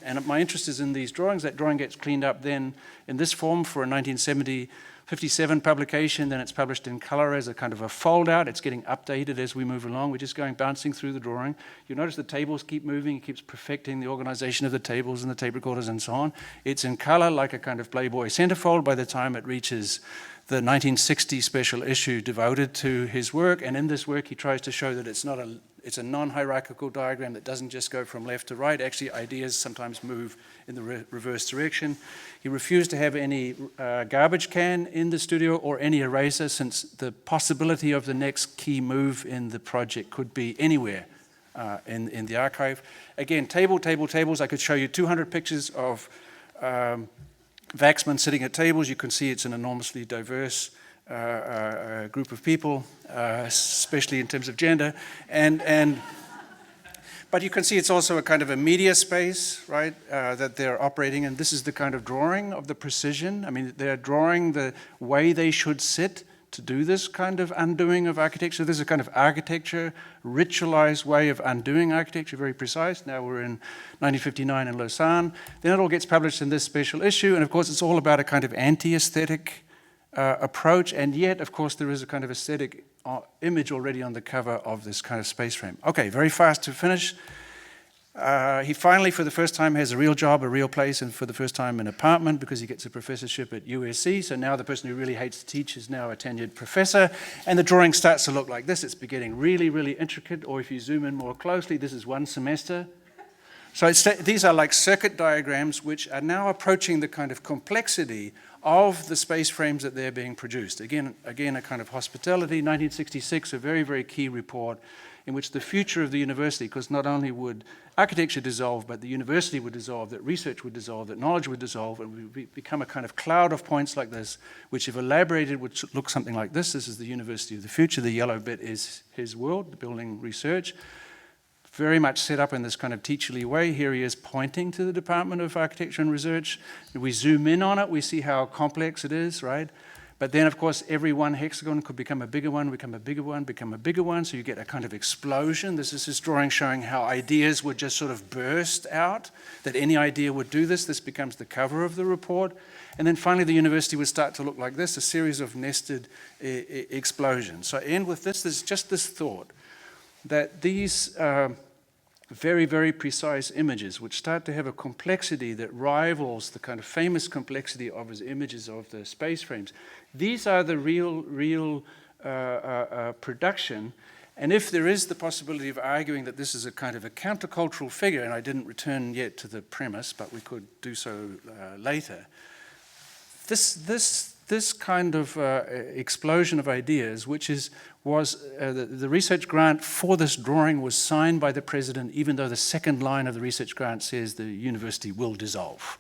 And my interest is in these drawings. That drawing gets cleaned up then in this form for a 1957 publication, then it's published in color as a kind of a fold-out. It's getting updated as we move along. We're just bouncing through the drawing. You notice the tables keep moving. It keeps perfecting the organization of the tables and the tape recorders and so on. It's in color like a kind of Playboy centerfold by the time it reaches the 1960 special issue devoted to his work. And in this work, he tries to show that it's a non-hierarchical diagram that doesn't just go from left to right. Actually, ideas sometimes move in the reverse direction. He refused to have any garbage can in the studio or any eraser, since the possibility of the next key move in the project could be anywhere in the archive. Again, tables. I could show you 200 pictures of Waxman sitting at tables. You can see it's an enormously diverse group of people, especially in terms of gender. But you can see it's also a kind of a media space, right, that they're operating in. This is the kind of drawing of the precision. I mean, they're drawing the way they should sit to do this kind of undoing of architecture. This is a kind of architecture, ritualized way of undoing architecture, very precise. Now we're in 1959 in Lausanne. Then it all gets published in this special issue. And of course, it's all about a kind of anti-aesthetic approach. And yet, of course, there is a kind of aesthetic image already on the cover of this kind of space frame. Okay, very fast to finish. He finally, for the first time, has a real job, a real place, and for the first time an apartment, because he gets a professorship at USC. So now the person who really hates to teach is now a tenured professor. And the drawing starts to look like this. It's beginning really, really intricate. Or if you zoom in more closely, this is one semester. So these are like circuit diagrams which are now approaching the kind of complexity of the space frames that they're being produced. Again, a kind of hospitality. 1966, a very, very key report in which the future of the university, because not only would architecture dissolve, but the university would dissolve, that research would dissolve, that knowledge would dissolve, and would become a kind of cloud of points like this, which if elaborated would look something like this. This is the university of the future. The yellow bit is his world, building research. Very much set up in this kind of teacherly way. Here he is pointing to the Department of Architecture and Research. We zoom in on it, we see how complex it is, right? But then, of course, every one hexagon could become a bigger one, become a bigger one, become a bigger one, so you get a kind of explosion. This is his drawing showing how ideas would just sort of burst out, that any idea would do this. This becomes the cover of the report. And then finally, the university would start to look like this, a series of nested explosions. So I end with this. There's just this thought that these very, very precise images which start to have a complexity that rivals the kind of famous complexity of his images of the space frames. These are the real production. And if there is the possibility of arguing that this is a kind of a countercultural figure, and I didn't return yet to the premise, but we could do so later, this kind of explosion of ideas, which was the research grant for this drawing was signed by the president, even though the second line of the research grant says the university will dissolve.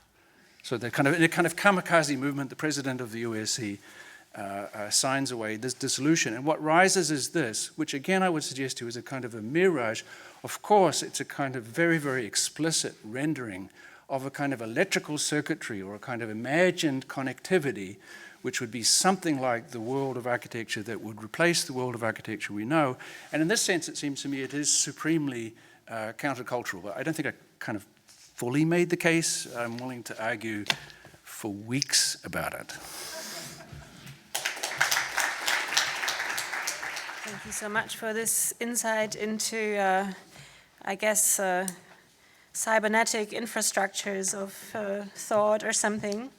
So in a kind of kamikaze movement, the president of the USC signs away this dissolution. And what rises is this, which again I would suggest to you is a kind of a mirage. Of course, it's a kind of very, very explicit rendering of a kind of electrical circuitry or a kind of imagined connectivity, which would be something like the world of architecture that would replace the world of architecture we know. And in this sense, it seems to me it is supremely countercultural. But I don't think I kind of fully made the case. I'm willing to argue for weeks about it. Thank you so much for this insight into, I guess, cybernetic infrastructures of thought or something.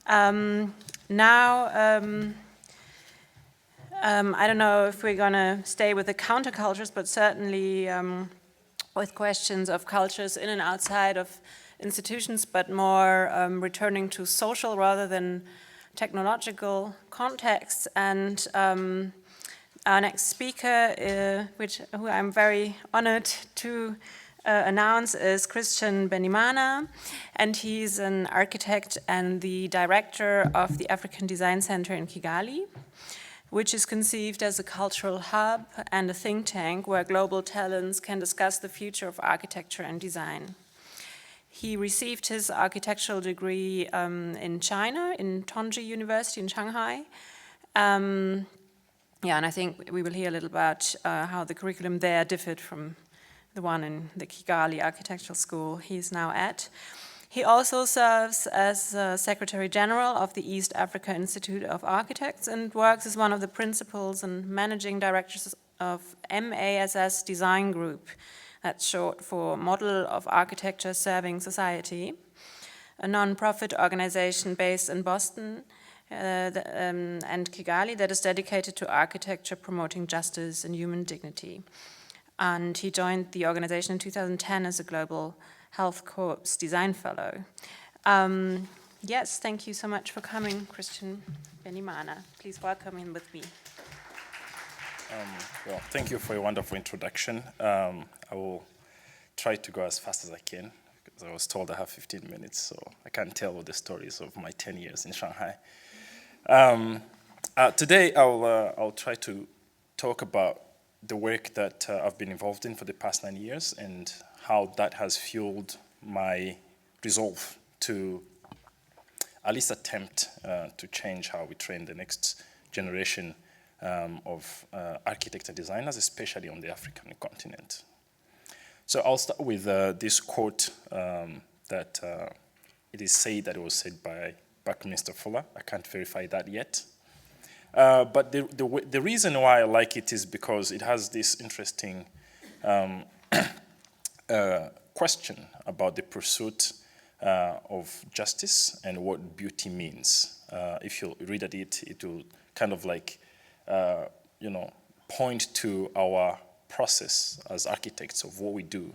Now, I don't know if we're going to stay with the countercultures, but certainly with questions of cultures in and outside of institutions, but more returning to social rather than technological contexts. And our next speaker, who I'm very honored to announce, is Christian Benimana, and he's an architect and the director of the African Design Center in Kigali, which is conceived as a cultural hub and a think tank where global talents can discuss the future of architecture and design. He received his architectural degree in China, in Tongji University in Shanghai. And I think we will hear a little about how the curriculum there differed from the one in the Kigali Architectural School he's now at. He also serves as Secretary General of the East Africa Institute of Architects and works as one of the principals and managing directors of MASS Design Group, that's short for Model of Architecture Serving Society, a non-profit organization based in Boston and Kigali that is dedicated to architecture promoting justice and human dignity. And he joined the organization in 2010 as a Global Health Corps Design Fellow. Yes, thank you so much for coming, Christian Benimana. Please welcome him with me. Well, thank you for your wonderful introduction. I will try to go as fast as I can, because I was told I have 15 minutes, so I can't tell all the stories of my 10 years in Shanghai. Today, I'll try to talk about the work that I've been involved in for the past 9 years and how that has fueled my resolve to at least attempt to change how we train the next generation of architects and designers, especially on the African continent. So I'll start with this quote that it is said that it was said by Buckminster Fuller. I can't verify that yet. But the reason why I like it is because it has this interesting question about the pursuit of justice and what beauty means. If you read at it, it will kind of like, point to our process as architects of what we do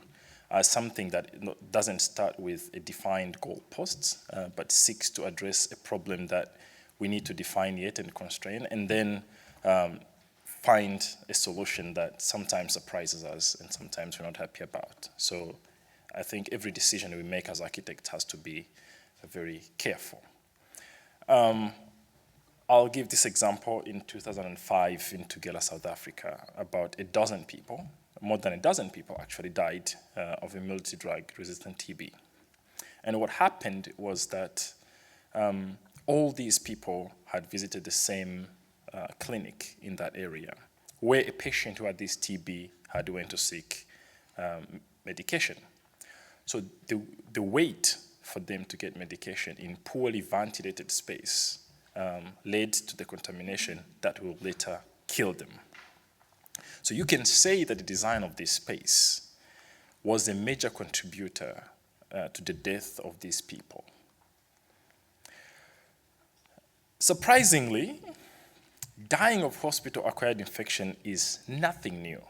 as something that doesn't start with a defined goalposts, but seeks to address a problem that we need to define yet and constrain, and then find a solution that sometimes surprises us and sometimes we're not happy about. So I think every decision we make as architects has to be very careful. I'll give this example. In 2005 in Tugela, South Africa, about a dozen people, more than a dozen people actually died of a multi-drug resistant TB. And what happened was that all these people had visited the same clinic in that area, where a patient who had this TB had went to seek medication. So the wait for them to get medication in poorly ventilated space led to the contamination that will later kill them. So you can say that the design of this space was a major contributor to the death of these people. Surprisingly, dying of hospital-acquired infection is nothing new.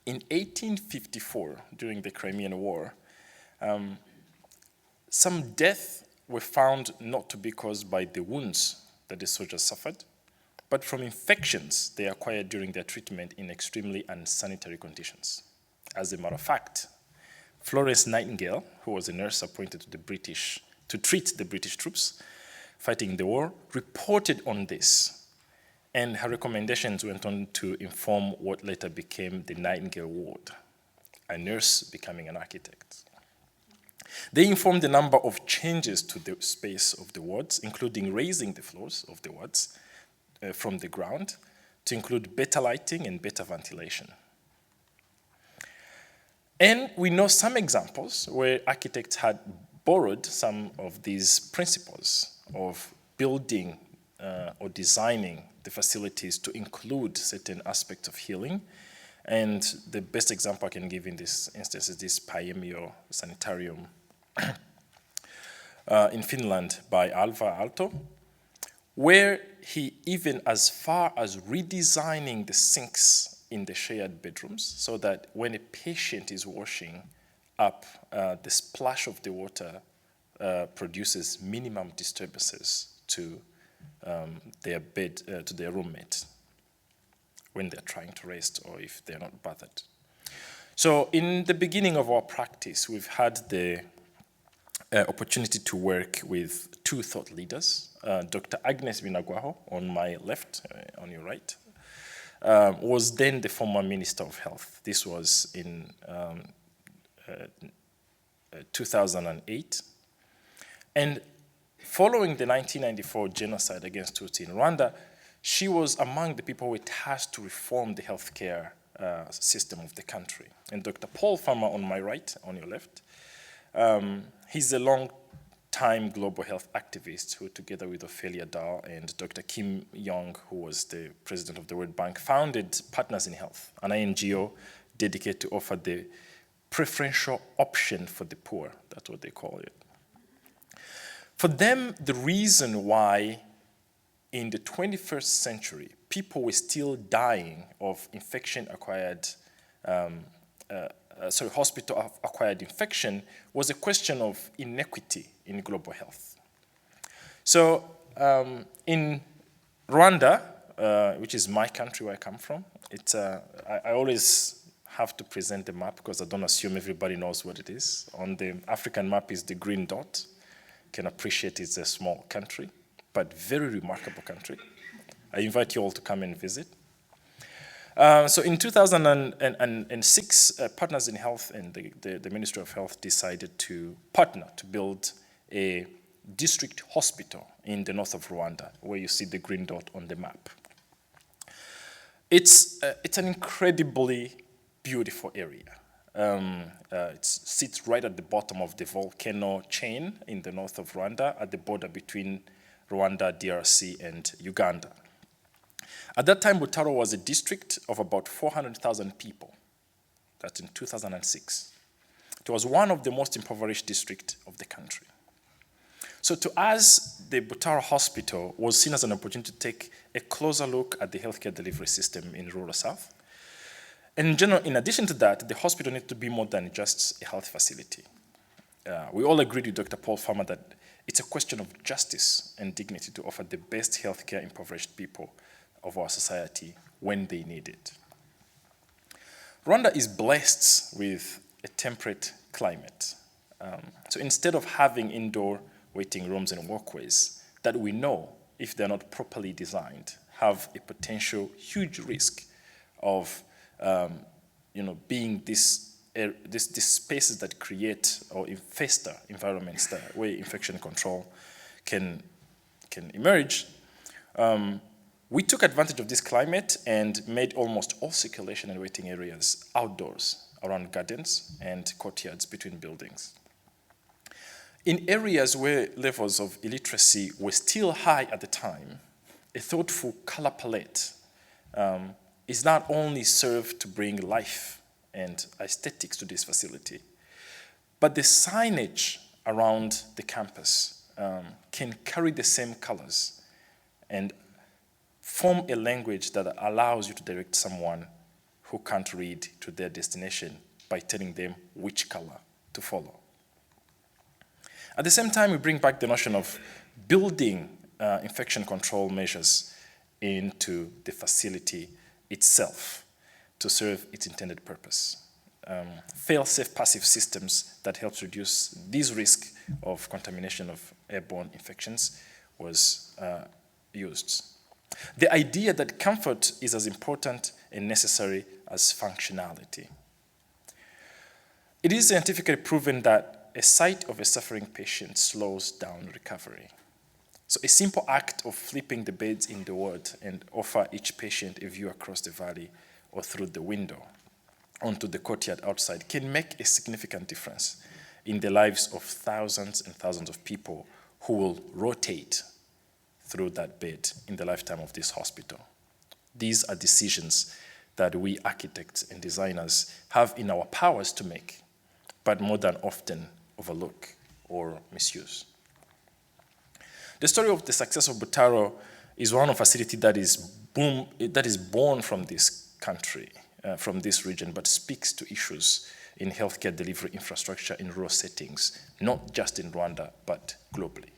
In 1854, during the Crimean War, some deaths were found not to be caused by the wounds that the soldiers suffered, but from infections they acquired during their treatment in extremely unsanitary conditions. As a matter of fact, Florence Nightingale, who was a nurse appointed to treat the British troops fighting the war, reported on this, and her recommendations went on to inform what later became the Nightingale Ward, a nurse becoming an architect. They informed a number of changes to the space of the wards, including raising the floors of the wards from the ground to include better lighting and better ventilation. And we know some examples where architects had borrowed some of these principles of building or designing the facilities to include certain aspects of healing. And the best example I can give in this instance is this Paemio Sanitarium in Finland by Alvar Aalto, where he even as far as redesigning the sinks in the shared bedrooms so that when a patient is washing up, the splash of the water produces minimum disturbances to their bed, to their roommate when they're trying to rest or if they're not bathed. So in the beginning of our practice, we've had the opportunity to work with two thought leaders, Dr. Agnes Binagwaho on my left, on your right, was then the former Minister of Health. This was in 2008. And following the 1994 genocide against Tutsi in Rwanda, she was among the people who were tasked to reform the healthcare system of the country. And Dr. Paul Farmer on my right, on your left, he's a long-time global health activist who, together with Ophelia Dahl and Dr. Kim Yong, who was the president of the World Bank, founded Partners in Health, an NGO dedicated to offer the preferential option for the poor. That's what they call it. For them, the reason why in the 21st century, people were still dying of infection-acquired, hospital-acquired infection was a question of inequity in global health. So in Rwanda, which is my country where I come from, I always have to present the map because I don't assume everybody knows what it is. On the African map is the green dot. You can appreciate it's a small country, but very remarkable country. I invite you all to come and visit. So in 2006, Partners in Health and the Ministry of Health decided to partner to build a district hospital in the north of Rwanda, where you see the green dot on the map. It's an incredibly beautiful area. It sits right at the bottom of the volcano chain in the north of Rwanda, at the border between Rwanda, DRC, and Uganda. At that time, Botero was a district of about 400,000 people. That's in 2006. It was one of the most impoverished districts of the country. So to us, the Botero Hospital was seen as an opportunity to take a closer look at the healthcare delivery system in rural South. And in general, in addition to that, the hospital needed to be more than just a health facility. We all agreed with Dr. Paul Farmer that it's a question of justice and dignity to offer the best healthcare impoverished people of our society when they need it. Rwanda is blessed with a temperate climate. So instead of having indoor waiting rooms and walkways that we know, if they're not properly designed, have a potential huge risk of being these spaces that create or infester environments where infection control can emerge. We took advantage of this climate and made almost all circulation and waiting areas outdoors, around gardens and courtyards between buildings. In areas where levels of illiteracy were still high at the time, a thoughtful color palette is not only served to bring life and aesthetics to this facility, but the signage around the campus can carry the same colors and form a language that allows you to direct someone who can't read to their destination by telling them which color to follow. At the same time, we bring back the notion of building infection control measures into the facility itself to serve its intended purpose. Fail-safe passive systems that help reduce this risk of contamination of airborne infections was used. The idea that comfort is as important and necessary as functionality. It is scientifically proven that a sight of a suffering patient slows down recovery. So a simple act of flipping the beds in the ward and offer each patient a view across the valley or through the window onto the courtyard outside can make a significant difference in the lives of thousands and thousands of people who will rotate through that bed in the lifetime of this hospital. These are decisions that we architects and designers have in our powers to make, but more than often overlook or misuse. The story of the success of Botero is one of a facility that is born from this country, from this region, but speaks to issues in healthcare delivery infrastructure in rural settings, not just in Rwanda, but globally.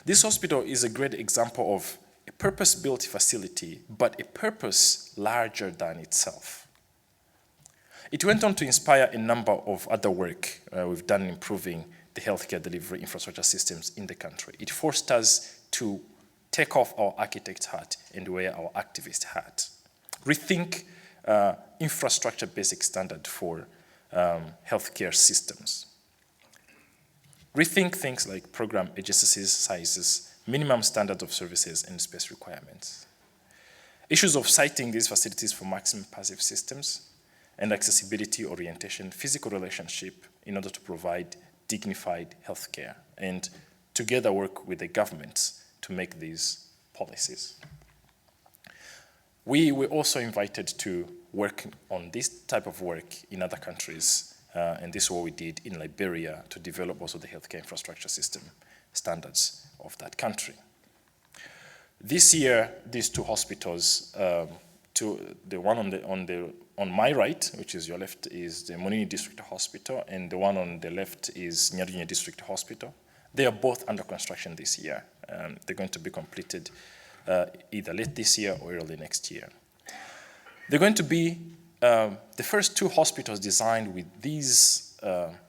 This hospital is a great example of a purpose-built facility, but a purpose larger than itself. It went on to inspire a number of other work we've done in improving the healthcare delivery infrastructure systems in the country. It forced us to take off our architect's hat and wear our activist hat. Rethink infrastructure basic standard for healthcare systems. Rethink things like program agencies, sizes, minimum standards of services, and space requirements. Issues of siting these facilities for maximum passive systems and accessibility orientation, physical relationship in order to provide dignified healthcare, and together work with the governments to make these policies. We were also invited to work on this type of work in other countries, and this is what we did in Liberia to develop also the healthcare infrastructure system standards of that country. This year, these two hospitals, the one on my right, which is your left, is the Munini District Hospital, and the one on the left is Nyarunyanya District Hospital. They are both under construction this year. They're going to be completed either late this year or early next year. They're going to be the first two hospitals designed with these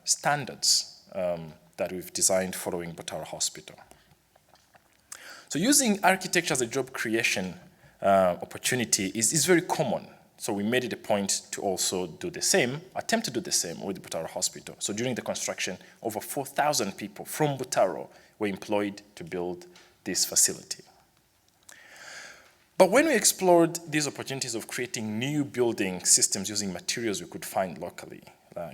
standards that we've designed following Botero Hospital. So using architecture as a job creation opportunity is very common. So we made it a point to also do the same, attempt to do the same with the Botero Hospital. So during the construction, over 4,000 people from Botero were employed to build this facility. But when we explored these opportunities of creating new building systems using materials we could find locally,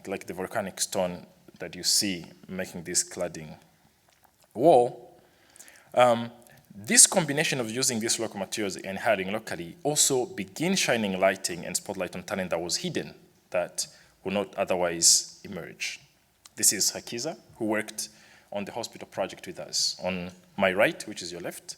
like the volcanic stone that you see making this cladding wall, this combination of using these local materials and hiring locally also began shining lighting and spotlight on talent that was hidden, that would not otherwise emerge. This is Hakiza, who worked on the hospital project with us. On my right, which is your left,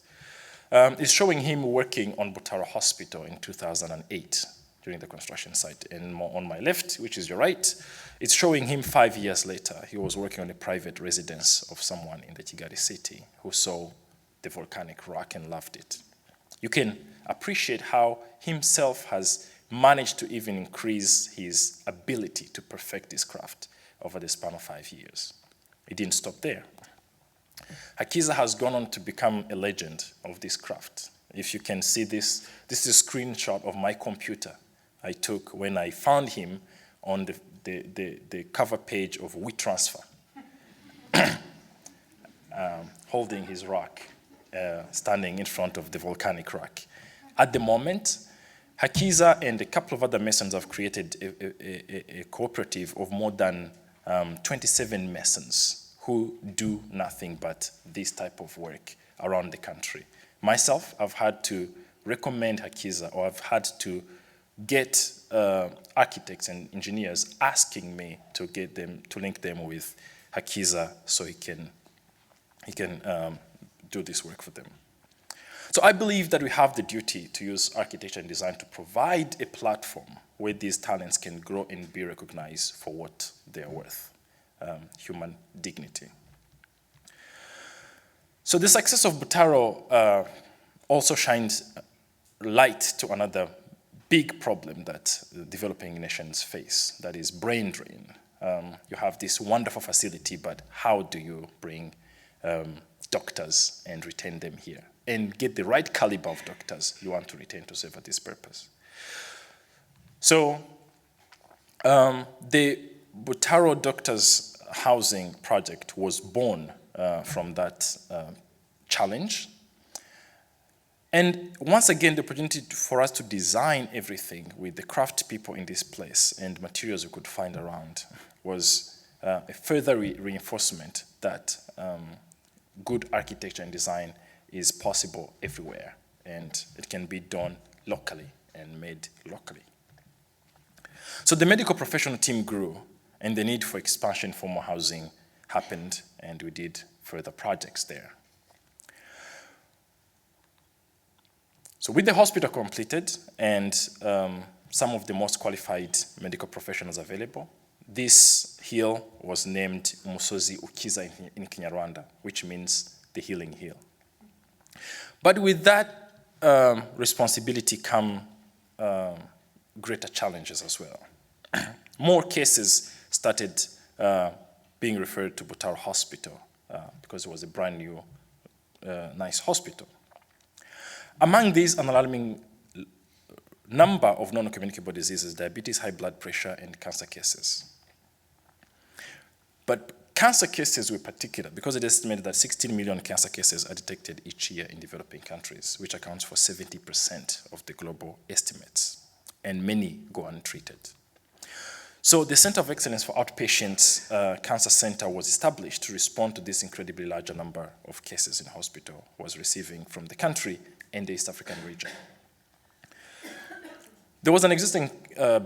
is showing him working on Botero Hospital in 2008 during the construction site. And on my left, which is your right, it's showing him 5 years later. He was working on a private residence of someone in the Kigali city who saw the volcanic rock and loved it. You can appreciate how himself has managed to even increase his ability to perfect this craft over the span of 5 years. It didn't stop there. Hakiza has gone on to become a legend of this craft. If you can see this, this is a screenshot of my computer I took when I found him on the cover page of WeTransfer, holding his rock, standing in front of the volcanic rock. At the moment, Hakiza and a couple of other masons have created a cooperative of more than 27 masons who do nothing but this type of work around the country. Myself, I've had to recommend Hakiza, or I've had to get architects and engineers asking me to get them, to link them with Hakiza so he can do this work for them. So I believe that we have the duty to use architecture and design to provide a platform where these talents can grow and be recognized for what they are worth, human dignity. So the success of Botero also shines light to another big problem that developing nations face, that is brain drain. You have this wonderful facility, but how do you bring doctors and retain them here and get the right caliber of doctors you want to retain to serve at this purpose? So the Botero doctors housing project was born from that challenge. And once again, the opportunity for us to design everything with the craft people in this place and materials we could find around was a further reinforcement that good architecture and design is possible everywhere, and it can be done locally and made locally. So the medical professional team grew, and the need for expansion for more housing happened, and we did further projects there. So with the hospital completed and some of the most qualified medical professionals available, this hill was named Musozi Ukiza in Kinyarwanda, which means the healing hill. But with that responsibility come greater challenges as well. More cases started being referred to Botero Hospital because it was a brand new, nice hospital. Among these, an alarming number of non-communicable diseases, diabetes, high blood pressure, and cancer cases. But cancer cases were particular because it is estimated that 16 million cancer cases are detected each year in developing countries, which accounts for 70% of the global estimates, and many go untreated. So the Center of Excellence for Outpatient Cancer Center was established to respond to this incredibly larger number of cases in hospital was receiving from the country and the East African region. There was an existing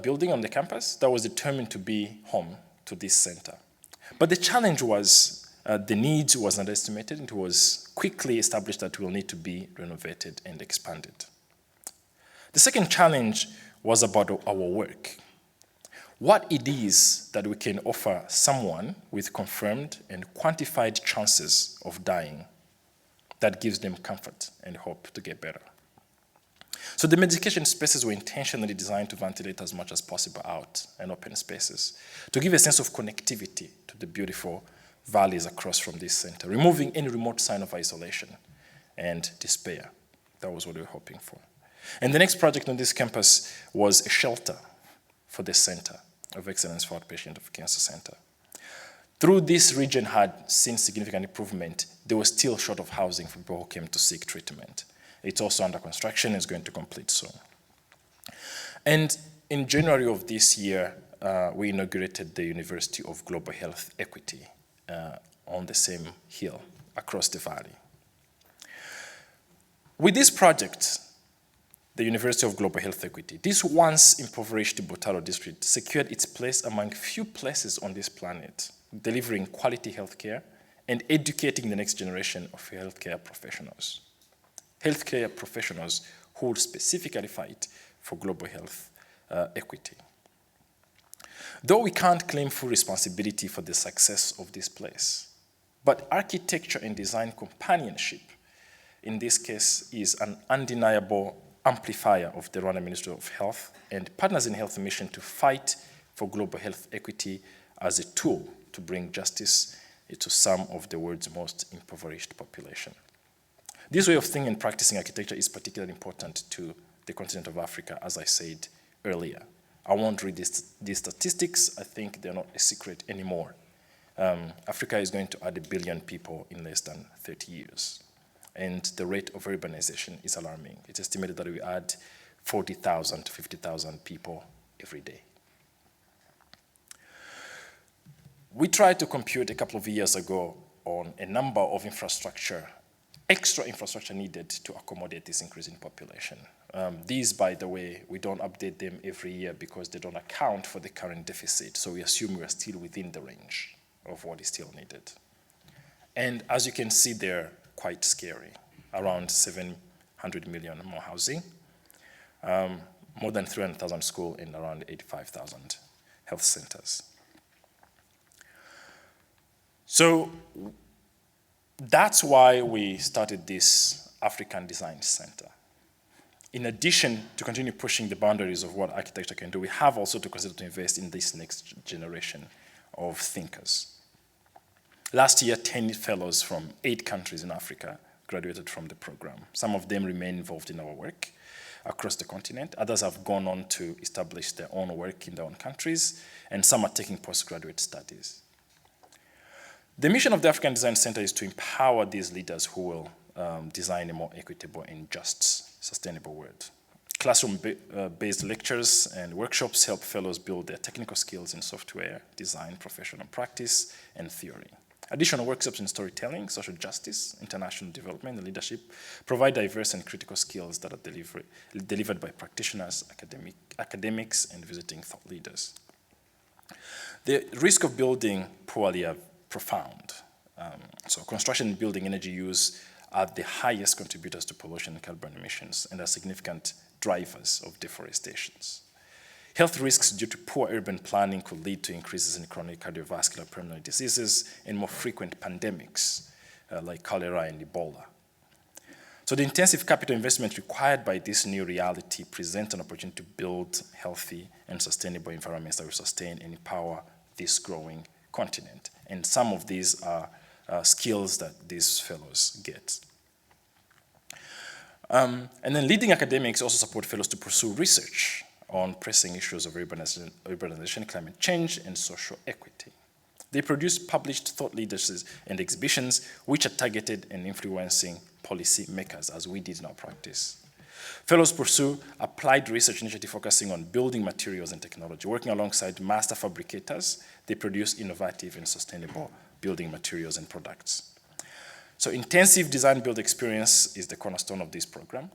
building on the campus that was determined to be home to this center. But the challenge was the needs was underestimated, and it was quickly established that it will need to be renovated and expanded. The second challenge was about our work. What it is that we can offer someone with confirmed and quantified chances of dying that gives them comfort and hope to get better. So the medication spaces were intentionally designed to ventilate as much as possible out and open spaces, to give a sense of connectivity to the beautiful valleys across from this center, removing any remote sign of isolation and despair. That was what we were hoping for. And the next project on this campus was a shelter for the Center of Excellence for Outpatient of Cancer Center. Through this region had seen significant improvement, they were still short of housing for people who came to seek treatment. It's also under construction and is going to complete soon. And in January of this year, we inaugurated the University of Global Health Equity on the same hill across the valley. With this project, the University of Global Health Equity, this once impoverished Botero district secured its place among few places on this planet, delivering quality healthcare and educating the next generation of healthcare professionals. Healthcare professionals who will specifically fight for global health equity. Though we can't claim full responsibility for the success of this place, but architecture and design companionship, in this case, is an undeniable amplifier of the Rwanda Ministry of Health and Partners in Health mission to fight for global health equity as a tool to bring justice to some of the world's most impoverished population. This way of thinking and practicing architecture is particularly important to the continent of Africa, as I said earlier. I won't read these statistics. I think they're not a secret anymore. Africa is going to add 1 billion people in less than 30 years. And the rate of urbanization is alarming. It's estimated that we add 40,000 to 50,000 people every day. We tried to compute a couple of years ago on a number of extra infrastructure needed to accommodate this increase in population. These, by the way, we don't update them every year because they don't account for the current deficit. So we assume we are still within the range of what is still needed. And as you can see, they're quite scary. Around 700 million more housing, more than 300,000 schools, and around 85,000 health centers. So that's why we started this African Design Center. In addition to continue pushing the boundaries of what architecture can do, we have also to consider to invest in this next generation of thinkers. Last year, 10 fellows from 8 countries in Africa graduated from the program. Some of them remain involved in our work across the continent. Others have gone on to establish their own work in their own countries, and some are taking postgraduate studies. The mission of the African Design Center is to empower these leaders who will design a more equitable and just, sustainable world. Classroom-based lectures and workshops help fellows build their technical skills in software, design, professional practice, and theory. Additional workshops in storytelling, social justice, international development, and leadership provide diverse and critical skills that are delivered by practitioners, academics, and visiting thought leaders. The risk of building poorly are profound. So construction and building energy use are the highest contributors to pollution and carbon emissions and are significant drivers of deforestations. Health risks due to poor urban planning could lead to increases in chronic cardiovascular pulmonary diseases and more frequent pandemics like cholera and Ebola. So the intensive capital investment required by this new reality presents an opportunity to build healthy and sustainable environments that will sustain and empower this growing continent. And some of these are skills that these fellows get. And then leading academics also support fellows to pursue research on pressing issues of urbanization, climate change, and social equity. They produce published thought leaders and exhibitions which are targeted and influencing policy makers, as we did in our practice. Fellows pursue applied research initiative focusing on building materials and technology. Working alongside master fabricators, they produce innovative and sustainable building materials and products. So intensive design build experience is the cornerstone of this program.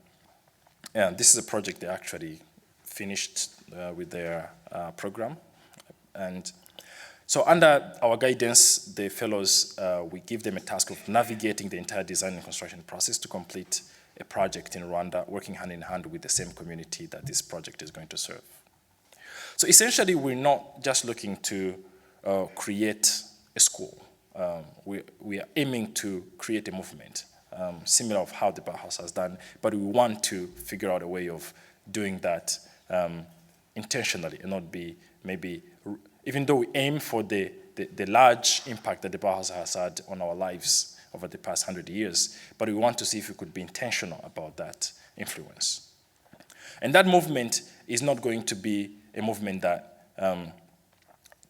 And this is a project they actually finished with their program. And so under our guidance, the fellows, we give them a task of navigating the entire design and construction process to complete a project in Rwanda, working hand in hand with the same community that this project is going to serve. So essentially, we're not just looking to create a school. We are aiming to create a movement, similar of how the Bauhaus has done, but we want to figure out a way of doing that intentionally and not be maybe, even though we aim for the large impact that the Bauhaus has had on our lives over the past 100 years, but we want to see if we could be intentional about that influence. And that movement is not going to be a movement that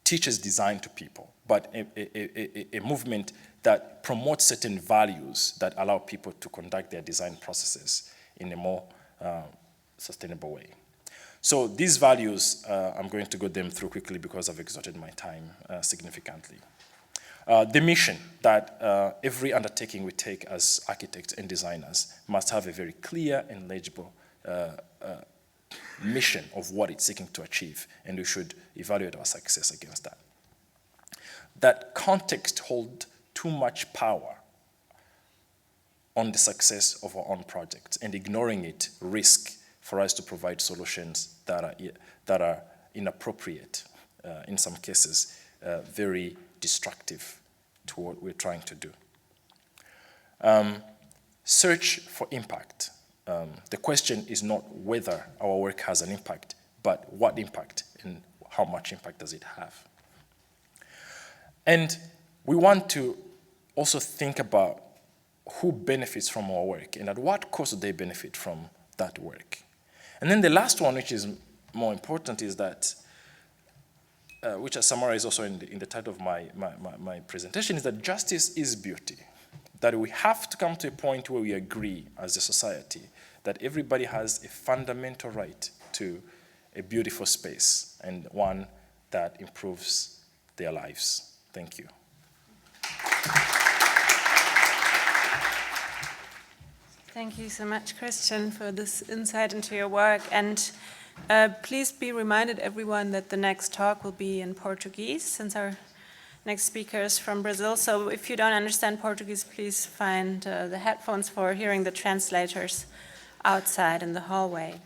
teaches design to people, but a movement that promotes certain values that allow people to conduct their design processes in a more sustainable way. So these values, I'm going to go them through quickly because I've exhausted my time significantly. The mission that every undertaking we take as architects and designers must have a very clear and legible mission of what it's seeking to achieve, and we should evaluate our success against that. That context holds too much power on the success of our own projects, and ignoring it risk for us to provide solutions that are inappropriate, in some cases, very destructive to what we're trying to do. Search for impact. The question is not whether our work has an impact, but what impact and how much impact does it have. And we want to also think about who benefits from our work and at what cost do they benefit from that work. And then the last one, which is more important, is that which I summarize also in the title of my presentation, is that justice is beauty. That we have to come to a point where we agree as a society that everybody has a fundamental right to a beautiful space and one that improves their lives. Thank you. Thank you so much, Christian, for this insight into your work. And please be reminded, everyone, that the next talk will be in Portuguese, since our next speaker is from Brazil. So if you don't understand Portuguese, please find the headphones for hearing the translators outside in the hallway.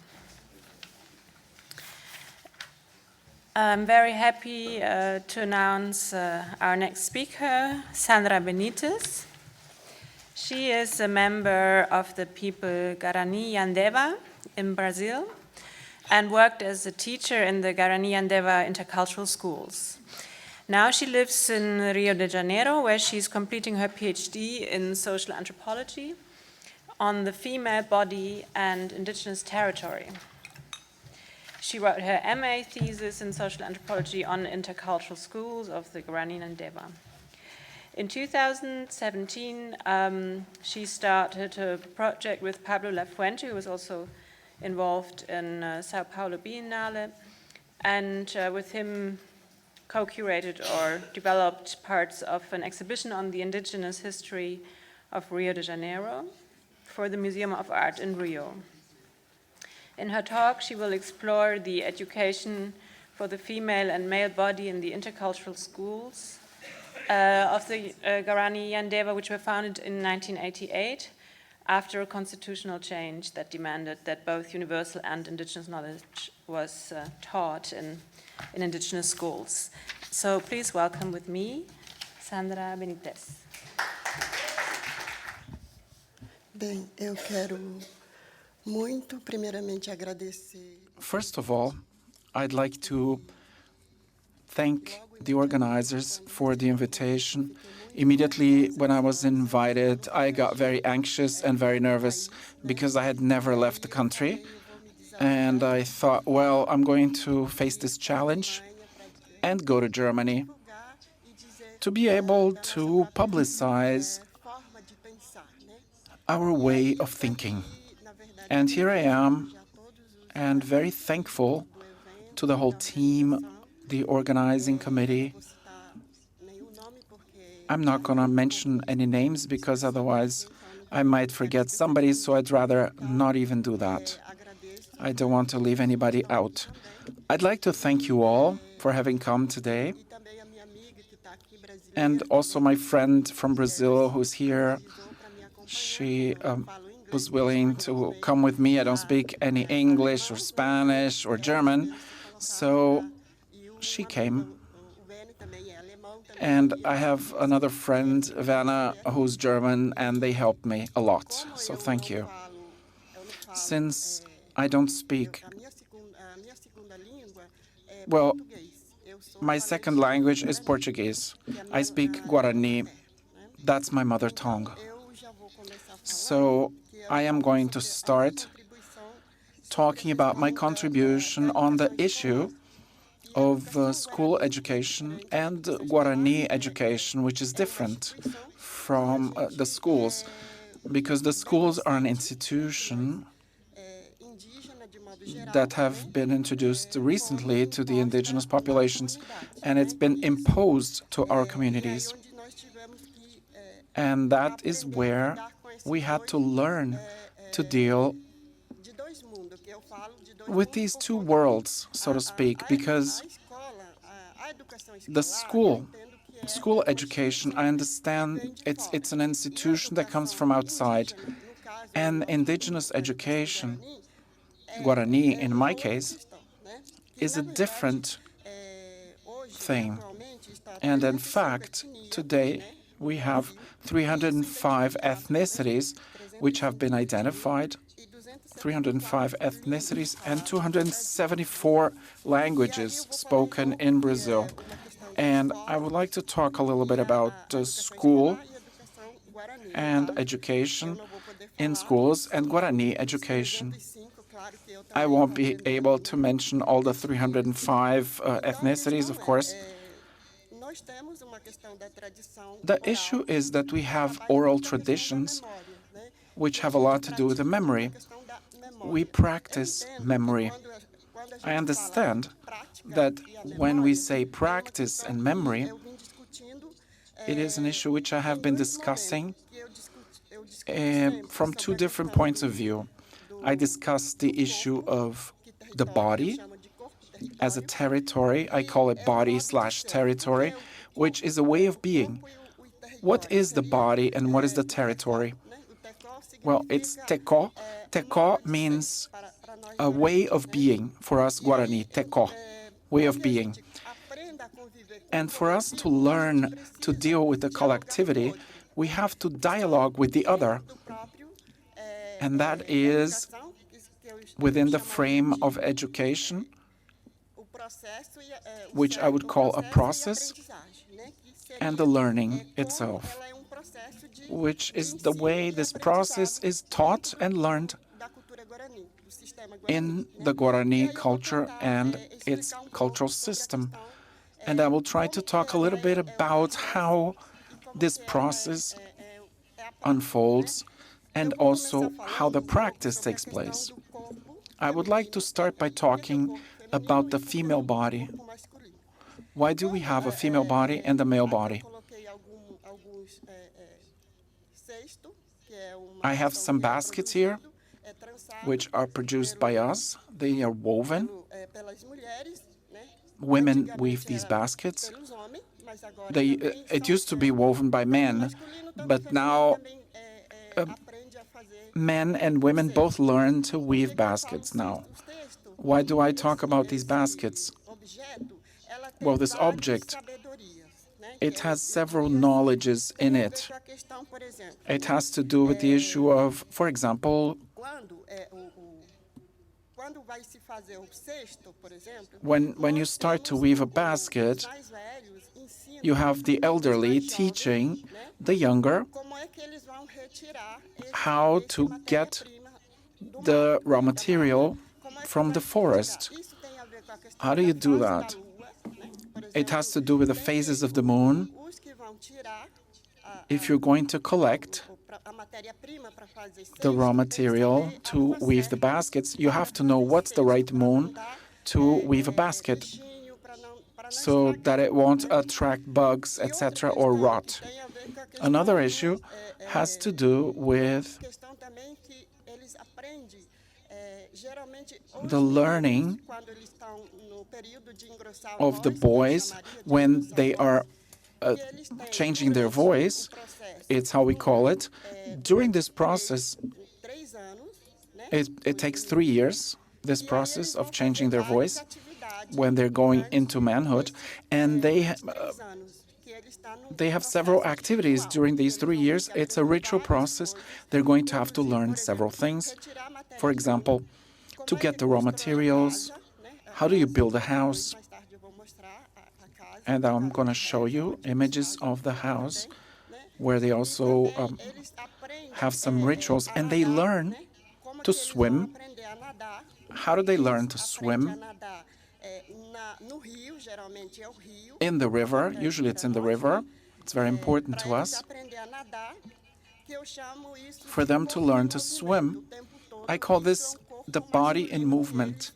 I'm very happy to announce our next speaker, Sandra Benitez. She is a member of the people Guarani Yandeva in Brazil and worked as a teacher in the Guarani Yandeva intercultural schools. Now she lives in Rio de Janeiro, where she's completing her PhD in social anthropology on the female body and indigenous territory. She wrote her MA thesis in social anthropology on intercultural schools of the Guarani Yandeva. In 2017, she started a project with Pablo Lafuente, who was also involved in Sao Paulo Biennale, and with him co-curated or developed parts of an exhibition on the indigenous history of Rio de Janeiro for the Museum of Art in Rio. In her talk, she will explore the education for the female and male body in the intercultural schools of the Guarani Yandeva, which were founded in 1988 after a constitutional change that demanded that both universal and indigenous knowledge was taught in indigenous schools. So please welcome with me, Sandra Benitez. Bem, eu quero muito, primeiramente, agradecer. First of all, I'd like to thank the organizers for the invitation. Immediately when I was invited, I got very anxious and very nervous because I had never left the country. And I thought, well, I'm going to face this challenge and go to Germany to be able to publicize our way of thinking. And here I am, and very thankful to the whole team, the organizing committee. I'm not going to mention any names because otherwise I might forget somebody, so I'd rather not even do that. I don't want to leave anybody out. I'd like to thank you all for having come today, and also my friend from Brazil who's here. She was willing to come with me. I don't speak any English or Spanish or German, so she came. And I have another friend, Vanna, who's German, and they helped me a lot, so thank you. Since I don't speak, well, my second language is Portuguese. I speak Guarani. That's my mother tongue. So I am going to start talking about my contribution on the issue of school education and Guarani education, which is different from the schools, because the schools are an institution that have been introduced recently to the indigenous populations, and it's been imposed to our communities. And that is where we had to learn to deal with these two worlds, so to speak, because the school education, I understand it's an institution that comes from outside, and indigenous education, Guarani in my case, is a different thing. And in fact, today we have 305 ethnicities which have been identified, 305 ethnicities and 274 languages spoken in Brazil. And I would like to talk a little bit about school and education in schools and Guarani education. I won't be able to mention all the 305 ethnicities, of course. The issue is that we have oral traditions which have a lot to do with the memory. We practice memory. I understand that when we say practice and memory, it is an issue which I have been discussing from two different points of view. I discussed the issue of the body as a territory. I call it body/territory, which is a way of being. What is the body and what is the territory? Well, it's teko. Teko means a way of being for us Guarani, teko, way of being. And for us to learn to deal with the collectivity, we have to dialogue with the other. And that is within the frame of education, which I would call a process, and the learning itself, which is the way this process is taught and learned in the Guarani culture and its cultural system. And I will try to talk a little bit about how this process unfolds and also how the practice takes place. I would like to start by talking about the female body. Why do we have a female body and a male body? I have some baskets here, which are produced by us. They are woven. Women weave these baskets. It used to be woven by men, but now men and women both learn to weave baskets now. Why do I talk about these baskets? Well, this object, it has several knowledges in it. It has to do with the issue of, for example, when you start to weave a basket, you have the elderly teaching the younger how to get the raw material from the forest. How do you do that? It has to do with the phases of the moon. If you're going to collect the raw material to weave the baskets, you have to know what's the right moon to weave a basket so that it won't attract bugs, etc., or rot. Another issue has to do with the learning of the boys when they are changing their voice. It's how we call it. During this process, it takes 3 years, this process of changing their voice, when they're going into manhood, and they have several activities during these 3 years. It's a ritual process. They're going to have to learn several things. For example, to get the raw materials, how do you build a house? And I'm going to show you images of the house where they also have some rituals, and they learn to swim. How do they learn to swim? In the river. Usually it's in the river. It's very important to us for them to learn to swim. I call this the body in movement.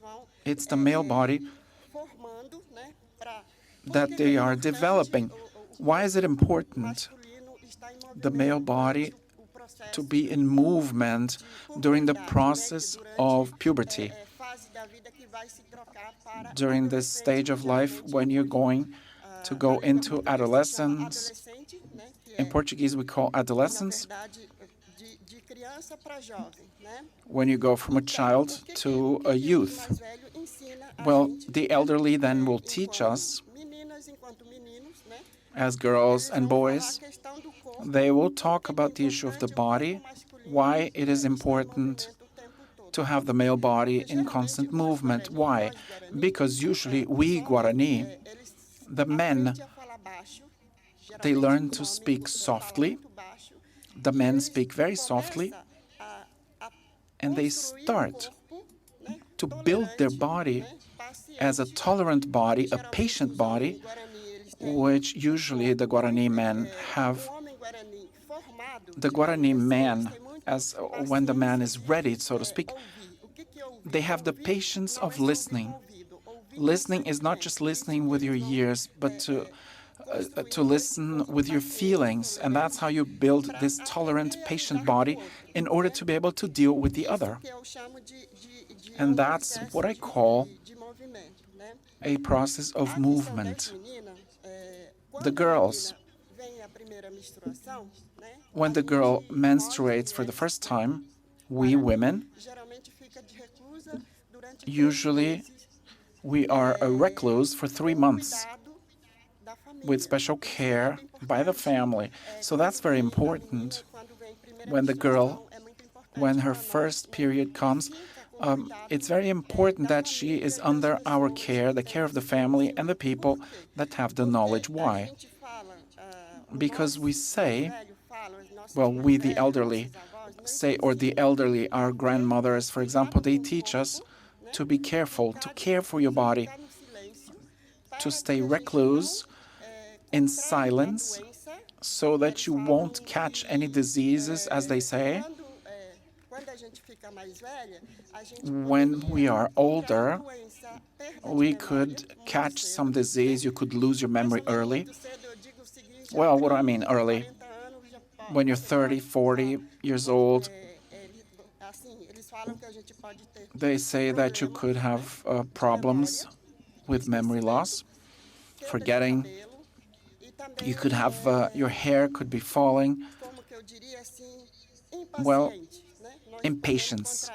It's the male body that they are developing. Why is it important, the male body, to be in movement during the process of puberty? During this stage of life when you're going to go into adolescence. In Portuguese, we call adolescence when you go from a child to a youth. Well, the elderly then will teach us, as girls and boys, they will talk about the issue of the body, why it is important to have the male body in constant movement. Why? Because usually we Guarani, the men, they learn to speak softly. The men speak very softly, and they start to build their body as a tolerant body, a patient body, which usually the Guarani men have. The Guarani man, as when the man is ready, so to speak, they have the patience of listening. Listening is not just listening with your ears, but to listen with your feelings. And that's how you build this tolerant, patient body in order to be able to deal with the other. And that's what I call a process of movement. The girls, when the girl menstruates for the first time, we women, usually we are a recluse for 3 months with special care by the family. So that's very important. When the girl, when her first period comes, it's very important that she is under our care, the care of the family and the people that have the knowledge. Why? Because we say, well, we the elderly say, or the elderly, our grandmothers, for example, they teach us to be careful, to care for your body, to stay recluse in silence, so that you won't catch any diseases, as they say. When we are older, we could catch some disease. You could lose your memory early. Well, what do I mean early? When you're 30, 40 years old, they say that you could have problems with memory loss, forgetting. You could have, your hair could be falling. Well, impatience.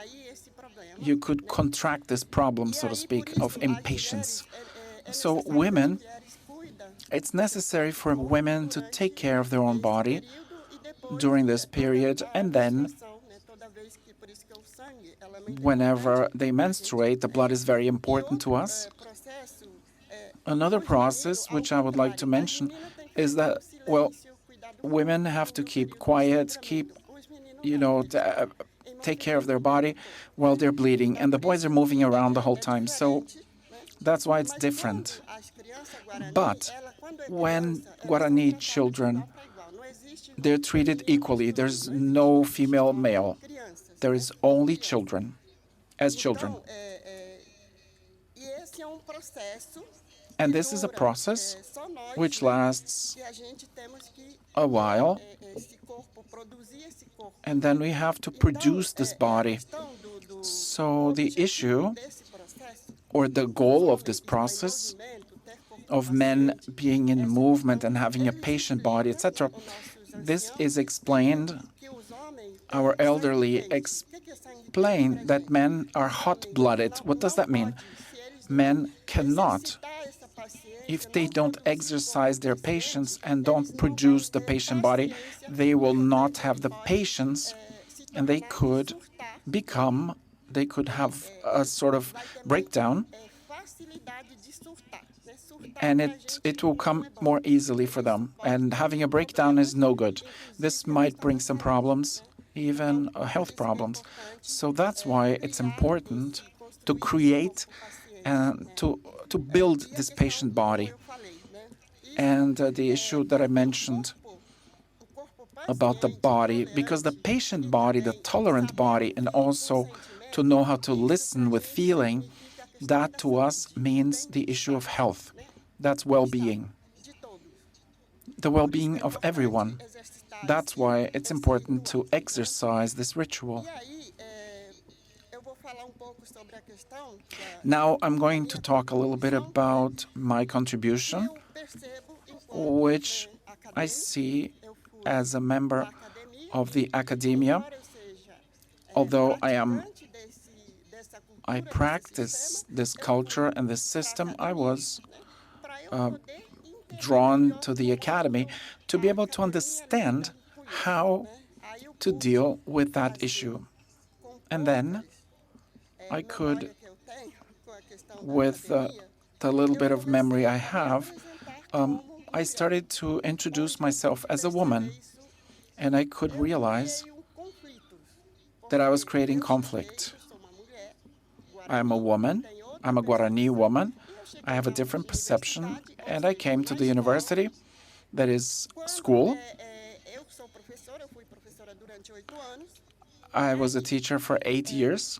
You could contract this problem, so to speak, of impatience. So women, it's necessary for women to take care of their own body during this period, and then whenever they menstruate, the blood is very important to us. Another process which I would like to mention is that, well, women have to keep quiet, take care of their body while they're bleeding, and the boys are moving around the whole time. So that's why it's different. But when Guarani children, they're treated equally. There's no female, male. There is only children, as children. And this is a process which lasts a while, and then we have to produce this body. So the issue, or the goal of this process, of men being in movement and having a patient body, etc., this is explained. Our elderly explain that men are hot-blooded. What does that mean? Men cannot, if they don't exercise their patience and don't produce the patient body, they will not have the patience, and they could have a sort of breakdown, and it will come more easily for them. And having a breakdown is no good. This might bring some problems, even health problems. So that's why it's important to create and to build this patient body. And the issue that I mentioned about the body, because the patient body, the tolerant body, and also to know how to listen with feeling, that to us means the issue of health. That's well-being. The well-being of everyone. That's why it's important to exercise this ritual. Now I'm going to talk a little bit about my contribution, which I see as a member of the academia. Although I practice this culture and this system, I was drawn to the academy to be able to understand how to deal with that issue. And then I could, with the little bit of memory I have, I started to introduce myself as a woman, and I could realize that I was creating conflict. I'm a woman, I'm a Guarani woman, I have a different perception, and I came to the university, that is school. I was a teacher for 8 years.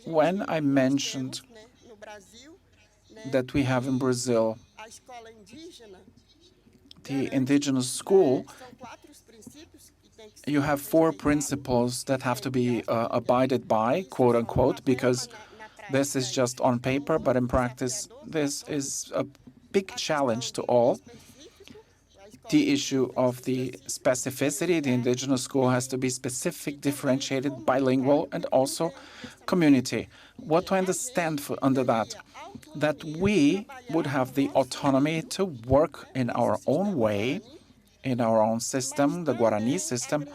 When I mentioned that we have in Brazil the indigenous school, you have 4 principles that have to be abided by, quote unquote, because this is just on paper, but in practice, this is a big challenge to all. The issue of the specificity, the indigenous school has to be specific, differentiated, bilingual, and also community. What do I understand under that? That we would have the autonomy to work in our own way, in our own system, the Guarani system,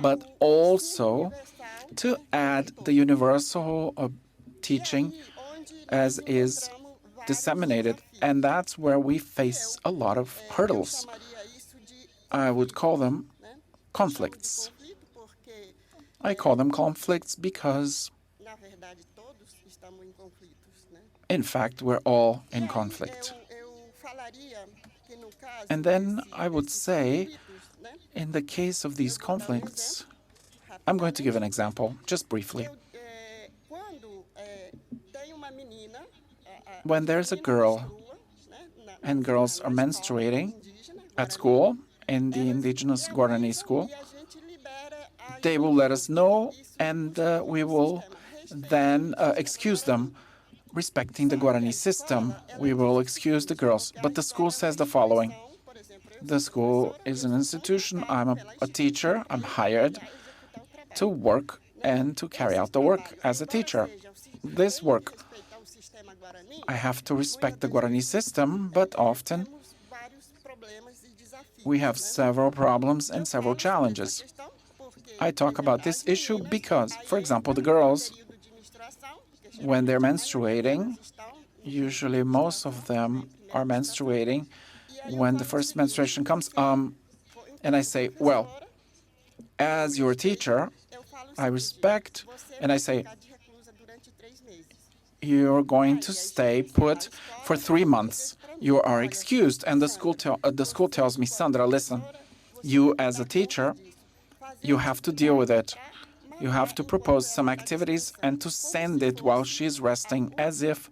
but also to add the universal teaching as is disseminated. And that's where we face a lot of hurdles. I would call them conflicts. I call them conflicts because, in fact, we're all in conflict. And then I would say, in the case of these conflicts, I'm going to give an example, just briefly. When there's a girl, and girls are menstruating at school, in the indigenous Guarani school, they will let us know, and we will then excuse them, respecting the Guarani system. We will excuse the girls. But the school says the following. The school is an institution. I'm a teacher. I'm hired to work and to carry out the work as a teacher. This work, I have to respect the Guarani system, but often we have several problems and several challenges. I talk about this issue because, for example, the girls, when they're menstruating, usually most of them are menstruating when the first menstruation comes. And I say, well, as your teacher, I respect, and I say, you're going to stay put for 3 months. You are excused. And the school tells me, Sandra, listen, you as a teacher, you have to deal with it. You have to propose some activities and to send it while she's resting, as if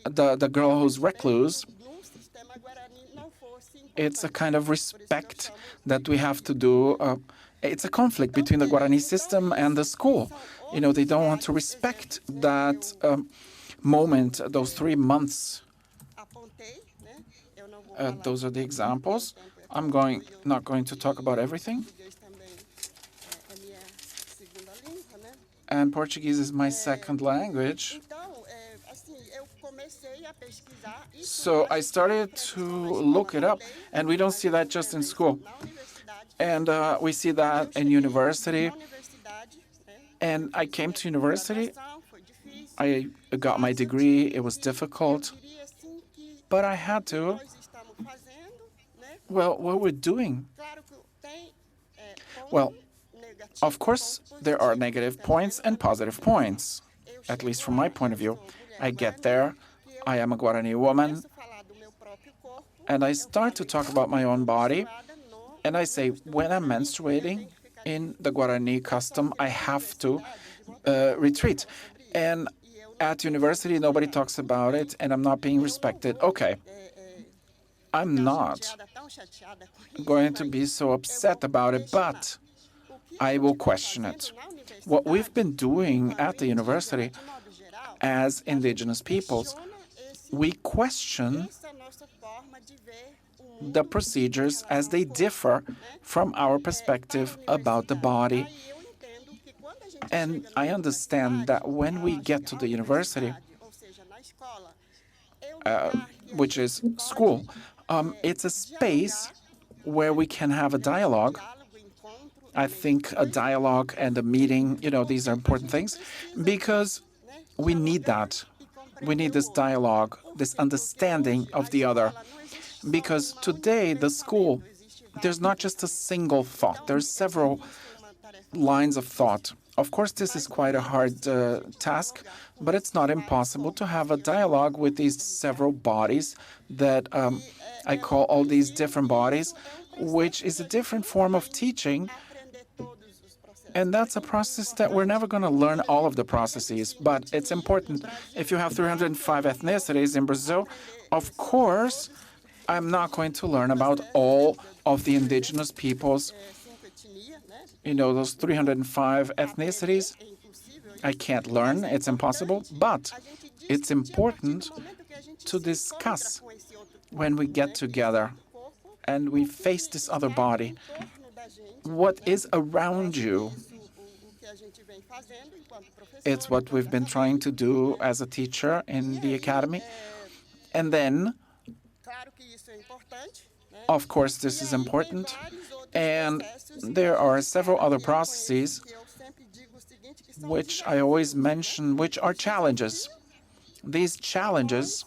the girl who's recluse, it's a kind of respect that we have to do. It's a conflict between the Guarani system and the school. You know, they don't want to respect that moment, those 3 months. Those are the examples. I'm not going to talk about everything. And Portuguese is my second language. So I started to look it up, and we don't see that just in school. And we see that in university. And I came to university. I got my degree. It was difficult. But I had to. Well, what we're doing? Well, of course, there are negative points and positive points, at least from my point of view. I get there. I am a Guarani woman. And I start to talk about my own body. And I say, when I'm menstruating in the Guarani custom, I have to retreat. And at university, nobody talks about it, and I'm not being respected. Okay, I'm not going to be so upset about it, but I will question it. What we've been doing at the university as indigenous peoples, we question the procedures as they differ from our perspective about the body. And I understand that when we get to the university, which is school, it's a space where we can have a dialogue. I think a dialogue and a meeting, you know, these are important things because we need that. We need this dialogue, this understanding of the other. Because today, the school, there's not just a single thought. There's several lines of thought. Of course, this is quite a hard task, but it's not impossible to have a dialogue with these several bodies that I call all these different bodies, which is a different form of teaching. And that's a process that we're never going to learn all of the processes, but it's important. If you have 305 ethnicities in Brazil, of course, I'm not going to learn about all of the indigenous peoples, you know, those 305 ethnicities. I can't learn, it's impossible, but it's important to discuss when we get together and we face this other body. What is around you? It's what we've been trying to do as a teacher in the academy. And then, of course, this is important. And there are several other processes which I always mention, which are challenges. These challenges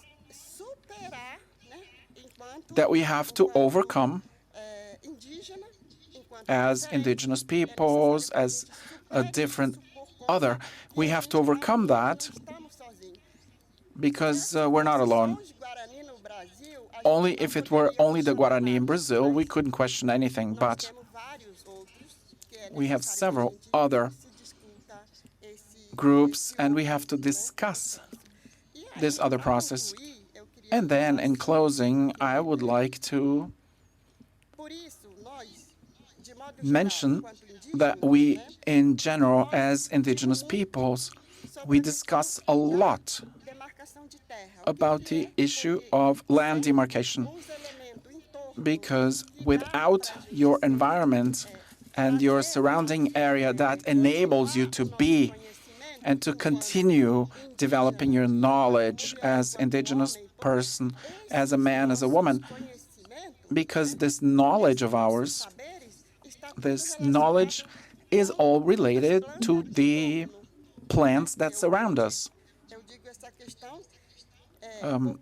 that we have to overcome as indigenous peoples, as a different other. We have to overcome that because we're not alone. only if it were only the Guarani in Brazil, we couldn't question anything, but we have several other groups, and we have to discuss this other process. And then, in closing, I would like to mention that we, in general, as indigenous peoples, we discuss a lot about the issue of land demarcation, because without your environment and your surrounding area that enables you to be and to continue developing your knowledge as indigenous person, as a man, as a woman, because this knowledge of ours, this knowledge is all related to the plants that surround us.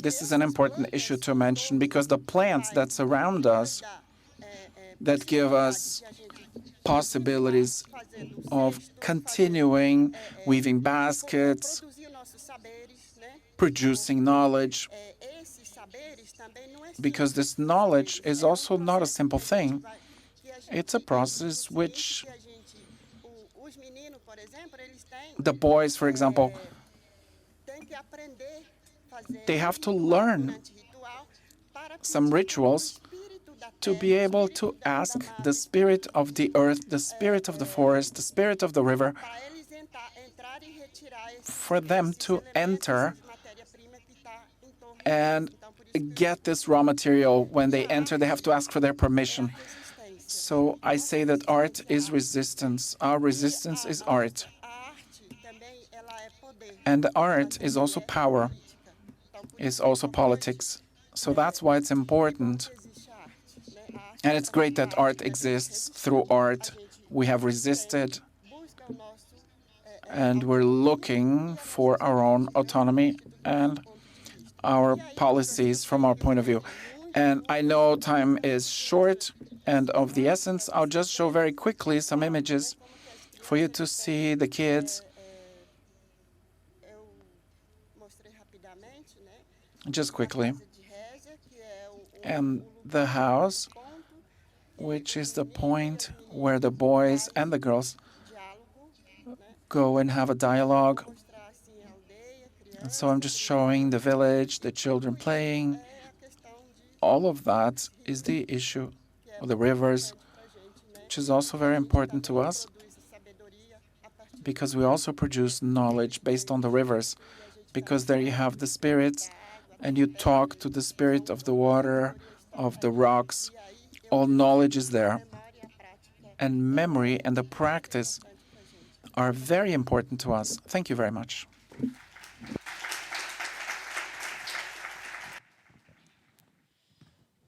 This is an important issue to mention, because the plants that surround us, that give us possibilities of continuing weaving baskets, producing knowledge, because this knowledge is also not a simple thing. It's a process which the boys, for example, they have to learn some rituals to be able to ask the spirit of the earth, the spirit of the forest, the spirit of the river, for them to enter and get this raw material. When they enter, they have to ask for their permission. So I say that art is resistance. Our resistance is art. And art is also power, is also politics. So that's why it's important. And it's great that art exists. Through art, we have resisted, and we're looking for our own autonomy and our policies from our point of view. And I know time is short and of the essence. I'll just show very quickly some images for you to see the kids. Just quickly. And the house, which is the point where the boys and the girls go and have a dialogue. And so I'm just showing the village, the children playing. All of that is the issue of the rivers, which is also very important to us, because we also produce knowledge based on the rivers, because there you have the spirits, and you talk to the spirit of the water, of the rocks. All knowledge is there. And memory and the practice are very important to us. Thank you very much.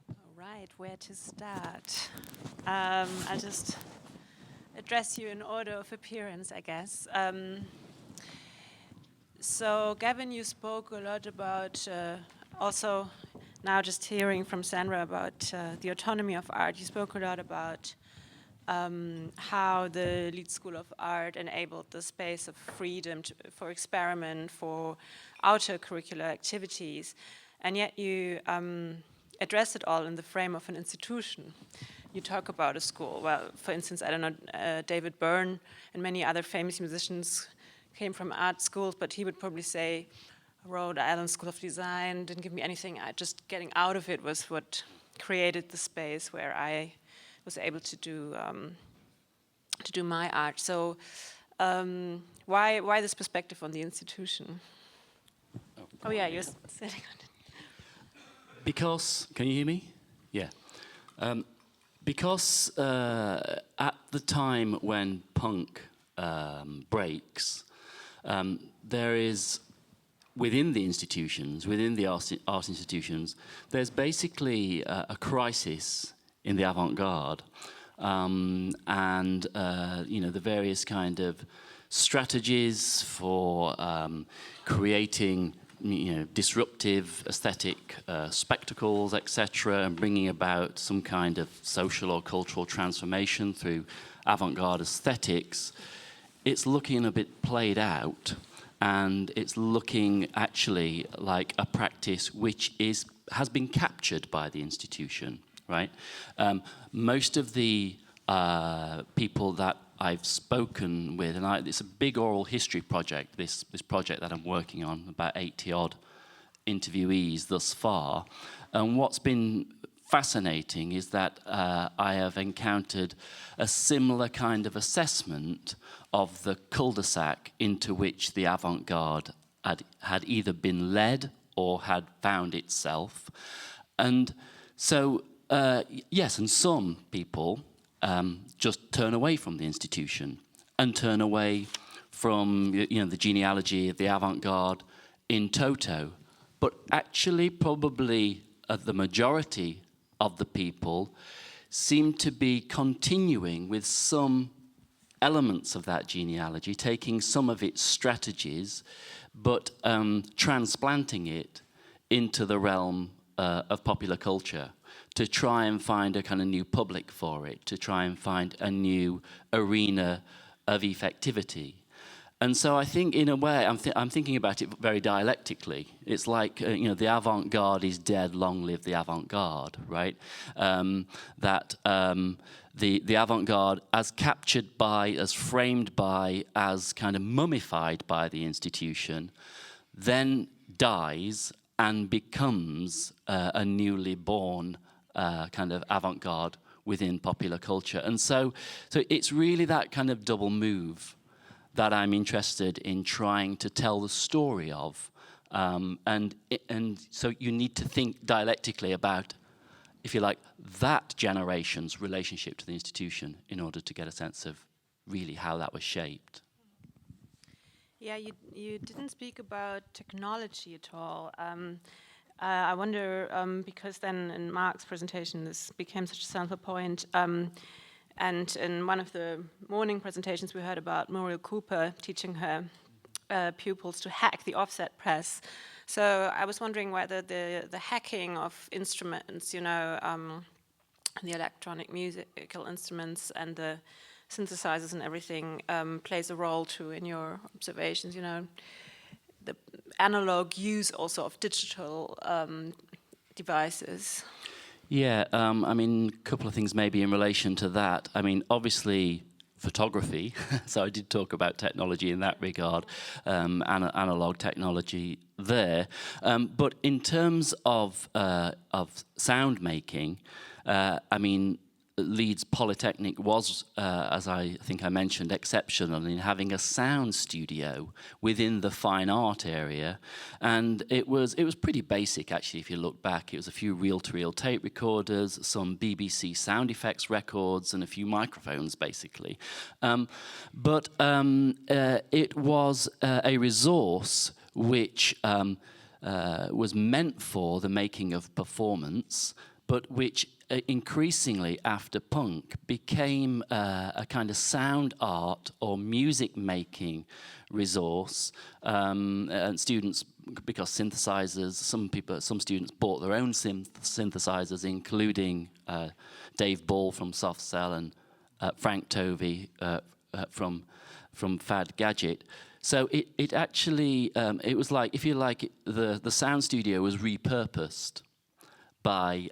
All right, where to start? I'll just address you in order of appearance, I guess. So, Gavin, you spoke a lot about, also now just hearing from Sandra about the autonomy of art, you spoke a lot about how the Lead School of Art enabled the space of freedom for experiment, for outer curricular activities, and yet you address it all in the frame of an institution. You talk about a school. Well, for instance, I don't know, David Byrne and many other famous musicians came from art schools, but he would probably say, Rhode Island School of Design didn't give me anything. Just getting out of it was what created the space where I was able to do my art. So why this perspective on the institution? Oh yeah, you're sitting on it. Because, can you hear me? Yeah. Because at the time when punk breaks, there is, within the institutions, within the art institutions, there's basically a crisis in the avant-garde, and the various kind of strategies for creating disruptive aesthetic spectacles, etc., and bringing about some kind of social or cultural transformation through avant-garde aesthetics. It's looking a bit played out, and it's looking actually like a practice which has been captured by the institution, right? Most of the people that I've spoken with, and it's a big oral history project, this project that I'm working on, about 80-odd interviewees thus far. And what's been fascinating is that I have encountered a similar kind of assessment of the cul-de-sac into which the avant-garde had either been led or had found itself. And so, yes, and some people just turn away from the institution and turn away from the genealogy of the avant-garde in toto. But actually, probably the majority of the people seem to be continuing with some elements of that genealogy, taking some of its strategies, but transplanting it into the realm of popular culture to try and find a kind of new public for it, to try and find a new arena of effectivity. And so I think, in a way, I'm thinking about it very dialectically. It's like, the avant-garde is dead, long live the avant-garde, right? The avant-garde, as captured by, as framed by, as kind of mummified by the institution, then dies and becomes a newly born kind of avant-garde within popular culture. And so it's really that kind of double move that I'm interested in trying to tell the story of. And so you need to think dialectically about, if you like, that generation's relationship to the institution in order to get a sense of really how that was shaped. Yeah, you didn't speak about technology at all. I wonder, because then in Mark's presentation this became such a central point, and in one of the morning presentations we heard about Muriel Cooper teaching her pupils to hack the offset press. So I was wondering whether the hacking of instruments, the electronic musical instruments and the synthesizers and everything plays a role too in your observations, the analog use also of digital devices. Yeah, a couple of things maybe in relation to that. Obviously, photography, so I did talk about technology in that regard, analog technology there. But in terms of sound making, Leeds Polytechnic was, as I think I mentioned, exceptional in having a sound studio within the fine art area, and it was pretty basic actually. If you look back, it was a few reel-to-reel tape recorders, some BBC sound effects records, and a few microphones, basically. But it was a resource which was meant for the making of performance, but which increasingly after punk became a kind of sound art or music making resource, and students, because synthesizers, some students bought their own synthesizers, including Dave Ball from Soft Cell and Frank Tovey from Fad Gadget. So it actually it was like, if you like, the sound studio was repurposed by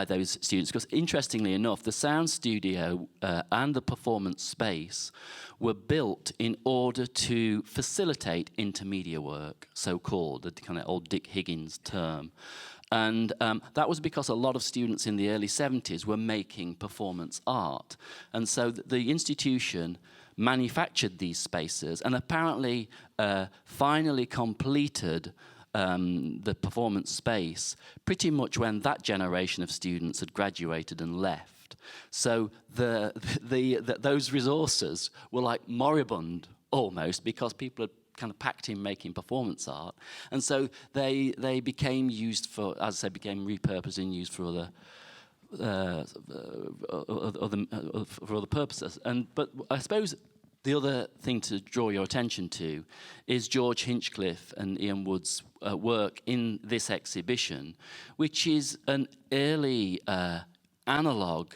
those students, because interestingly enough, the sound studio and the performance space were built in order to facilitate intermedia work, so-called, the kind of old Dick Higgins term. And that was because a lot of students in the early 70s were making performance art. And so the institution manufactured these spaces and apparently finally completed the performance space pretty much when that generation of students had graduated and left. So those resources were like moribund almost, because people had kind of packed in making performance art, and so they became used for, as I said, became repurposed and used for other purposes. But I suppose the other thing to draw your attention to is George Hinchcliffe and Ian Wood's work in this exhibition, which is an early analog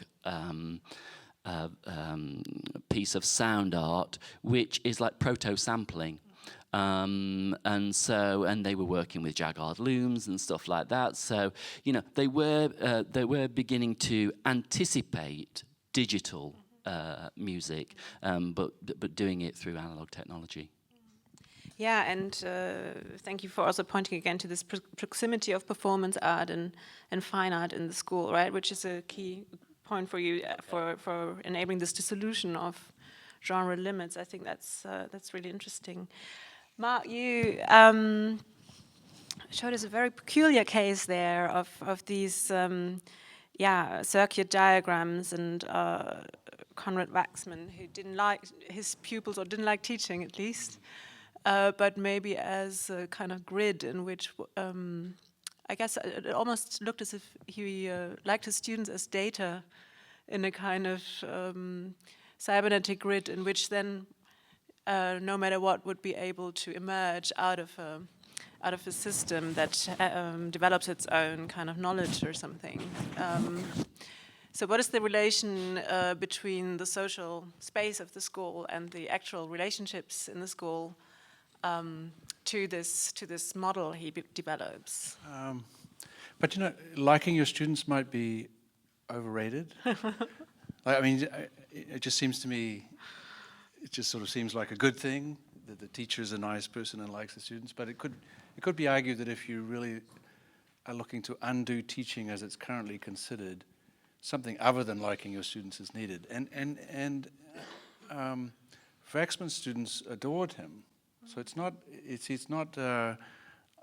piece of sound art, which is like proto-sampling. And they were working with Jagard looms and stuff like that. So, you know, they were beginning to anticipate digital music, but doing it through analog technology. Yeah, and thank you for also pointing again to this proximity of performance art and fine art in the school, right? Which is a key point for you for enabling this dissolution of genre limits. I think that's really interesting. Mark, you showed us a very peculiar case there of these circuit diagrams and Conrad Waxman, who didn't like his pupils, or didn't like teaching at least. But maybe as a kind of grid in which, I guess it almost looked as if he liked his students as data in a kind of cybernetic grid in which then, no matter what, would be able to emerge out of a system that develops its own kind of knowledge or something. So what is the relation between the social space of the school and the actual relationships in the school to this model he develops? But you know, liking your students might be overrated. I mean, it just seems to me, it just sort of seems like a good thing that the teacher is a nice person and likes the students. But it could be argued that if you really are looking to undo teaching as it's currently considered, something other than liking your students is needed. And Waxman's students adored him. So it's not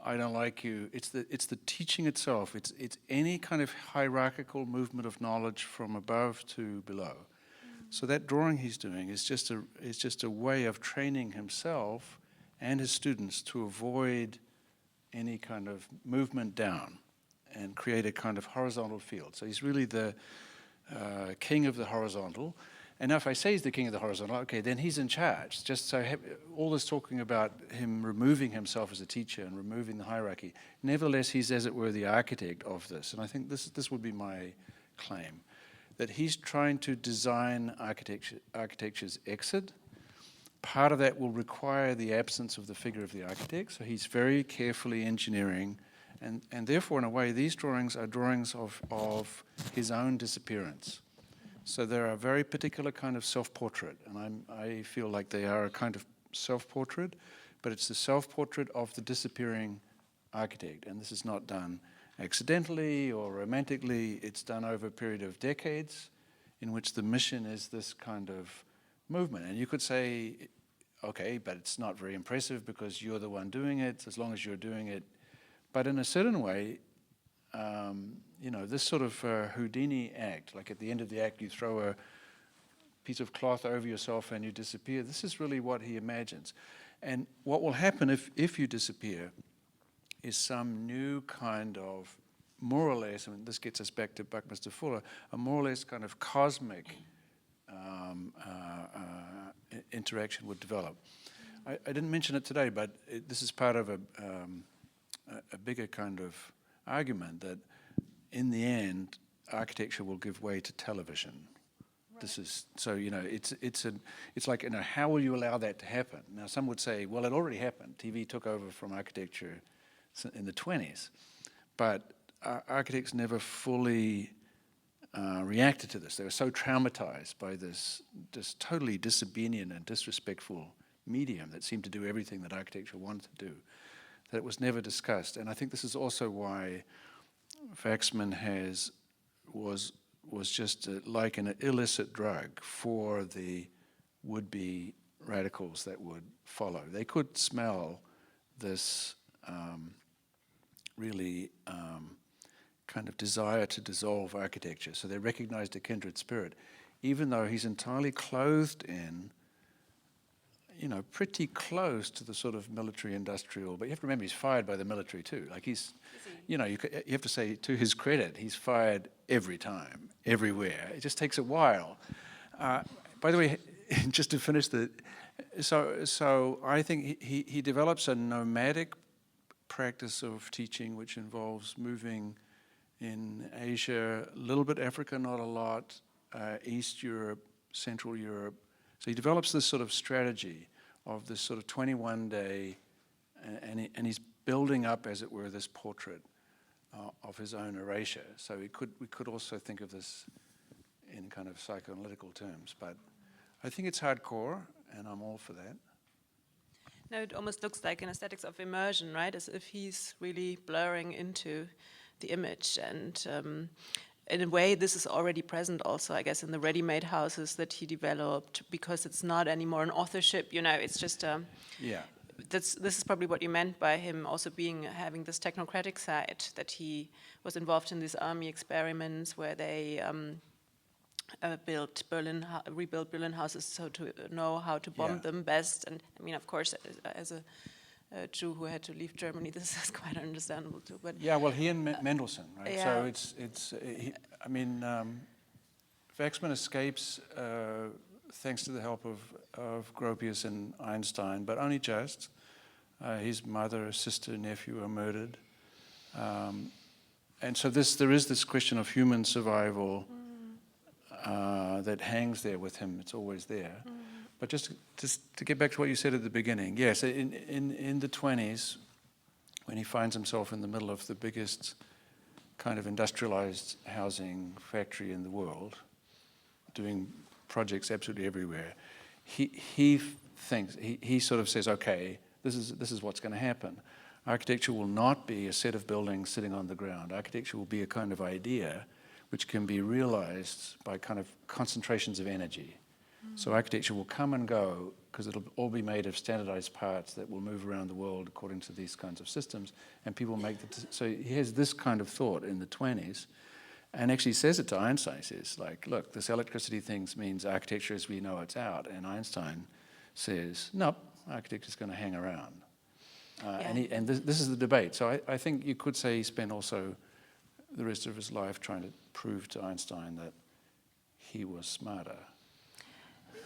I don't like you. It's the teaching itself. It's any kind of hierarchical movement of knowledge from above to below. So that drawing he's doing is just a way of training himself and his students to avoid any kind of movement down and create a kind of horizontal field. So he's really the king of the horizontal. And now if I say he's the king of the horizontal, okay, then he's in charge. Just so all this talking about him removing himself as a teacher and removing the hierarchy, nevertheless, he's, as it were, the architect of this. And I think this would be my claim, that he's trying to design architecture's exit. Part of that will require the absence of the figure of the architect, so he's very carefully engineering, and therefore, in a way, these drawings are drawings of his own disappearance. So they're a very particular kind of self-portrait, and I feel like they are a kind of self-portrait, but it's the self-portrait of the disappearing architect, and this is not done accidentally or romantically. It's done over a period of decades in which the mission is this kind of movement. And you could say, okay, but it's not very impressive because you're the one doing it, as long as you're doing it. But in a certain way, you know, this sort of Houdini act, like at the end of the act you throw a piece of cloth over yourself and you disappear, this is really what he imagines. And what will happen if you disappear is some new kind of, more or less, I mean, this gets us back to Buckminster Fuller, a more or less kind of cosmic interaction would develop. I didn't mention it today, but this is part of a bigger kind of argument that in the end, architecture will give way to television. Right. This is, so, you know, it's like, you know, how will you allow that to happen? Now, some would say, well, it already happened. TV took over from architecture in the 20s, but architects never fully reacted to this. They were so traumatized by this totally disobedient and disrespectful medium that seemed to do everything that architecture wanted to do, that it was never discussed. And I think this is also why Waxman was just like an illicit drug for the would-be radicals that would follow. They could smell this really kind of desire to dissolve architecture. So they recognized a kindred spirit, even though he's entirely clothed in, you know, pretty close to the sort of military-industrial, but you have to remember he's fired by the military too. Like he's, you know, you have to say to his credit, he's fired every time, everywhere. It just takes a while. By the way, just to finish so I think he develops a nomadic practice of teaching which involves moving in Asia, a little bit Africa, not a lot, East Europe, Central Europe. So he develops this sort of strategy of this sort of 21-day, and he's building up, as it were, this portrait of his own erasure. So we could also think of this in kind of psychoanalytical terms, but I think it's hardcore, and I'm all for that. No, it almost looks like an aesthetics of immersion, right? As if he's really blurring into the image. And in a way, this is already present also, I guess, in the ready-made houses that he developed, because it's not anymore an authorship, it's just Yeah. this is probably what you meant by him also having this technocratic side, that he was involved in these army experiments where they rebuilt Berlin houses so to know how to bomb them best. And I mean, of course, as a Jew who had to leave Germany, this is quite understandable too. But yeah, well, he and Mendelssohn, right? Yeah. So Waxman escapes thanks to the help of Gropius and Einstein, but only just. His mother, sister, nephew are murdered. And so there is this question of human survival that hangs there with him. It's always there. But just to get back to what you said at the beginning, yes, in the 20s, when he finds himself in the middle of the biggest kind of industrialized housing factory in the world, doing projects absolutely everywhere, he thinks, he sort of says, okay, this is what's going to happen. Architecture will not be a set of buildings sitting on the ground. Architecture will be a kind of idea which can be realized by kind of concentrations of energy. So architecture will come and go because it'll all be made of standardized parts that will move around the world according to these kinds of systems, and people make so he has this kind of thought in the 20s, and actually says it to Einstein. He says, like, look, this electricity thing means architecture as we know it's out, and Einstein says, nope, architecture is going to hang around. And this is the debate. So I think you could say he spent also the rest of his life trying to prove to Einstein that he was smarter.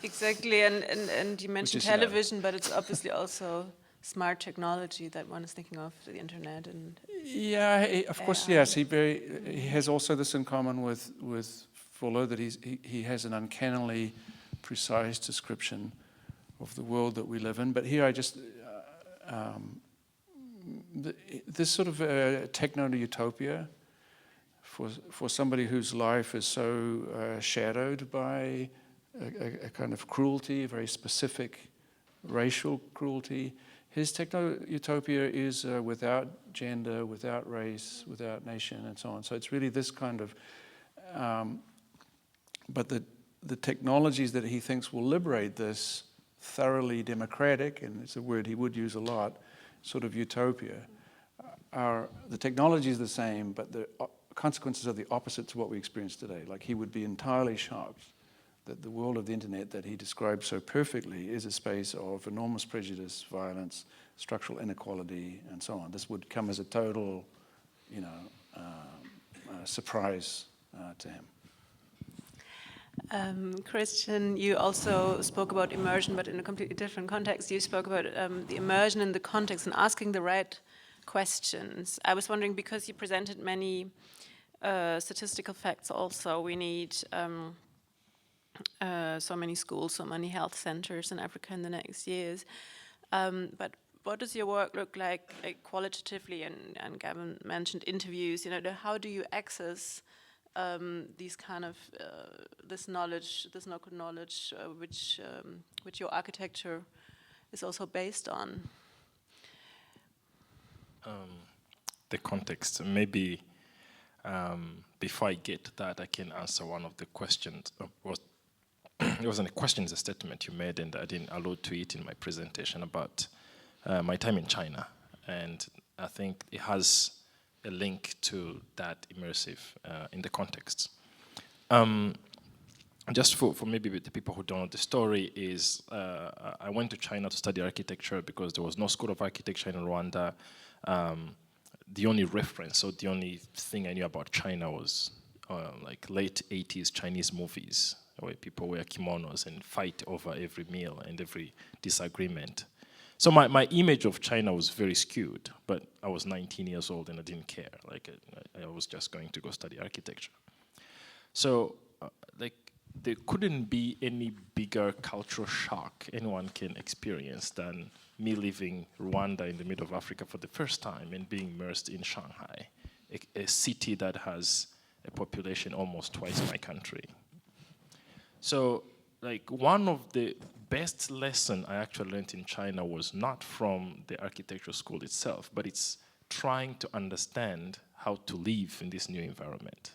exactly, and you mentioned television, but it's obviously also smart technology that one is thinking of, the internet and yeah, of course, yes. He has also this in common with Fuller, that he has an uncannily precise description of the world that we live in. But here I just this sort of techno-utopia for somebody whose life is so shadowed by a kind of cruelty, a very specific racial cruelty. His techno-utopia is without gender, without race, without nation, and so on. So it's really this kind of, but the technologies that he thinks will liberate this thoroughly democratic, and it's a word he would use a lot, sort of utopia, the technology is the same, but the consequences are the opposite to what we experience today. Like, he would be entirely shocked that the world of the internet that he describes so perfectly is a space of enormous prejudice, violence, structural inequality, and so on. This would come as a total, surprise to him. Christian, you also spoke about immersion, but in a completely different context. You spoke about the immersion in the context and asking the right questions. I was wondering, because you presented many statistical facts also, we need so many schools, so many health centers in Africa in the next years. But what does your work look like qualitatively? And Gavin mentioned interviews. How do you access these kind of this knowledge, this local knowledge, which your architecture is also based on? The context, maybe before I get to that, I can answer one of the questions. It wasn't a question, it's a statement you made, and I didn't allude to it in my presentation about my time in China. And I think it has a link to that immersive in the context. Just for maybe the people who don't know the story is, I went to China to study architecture because there was no school of architecture in Rwanda. The only reference, or the only thing I knew about China was like late 80s Chinese movies, where people wear kimonos and fight over every meal and every disagreement. So my image of China was very skewed, but I was 19 years old and I didn't care. Like, I was just going to go study architecture. So there couldn't be any bigger cultural shock anyone can experience than me leaving Rwanda in the middle of Africa for the first time and being immersed in Shanghai, a city that has a population almost twice my country. So, like, one of the best lesson I actually learned in China was not from the architecture school itself, but it's trying to understand how to live in this new environment.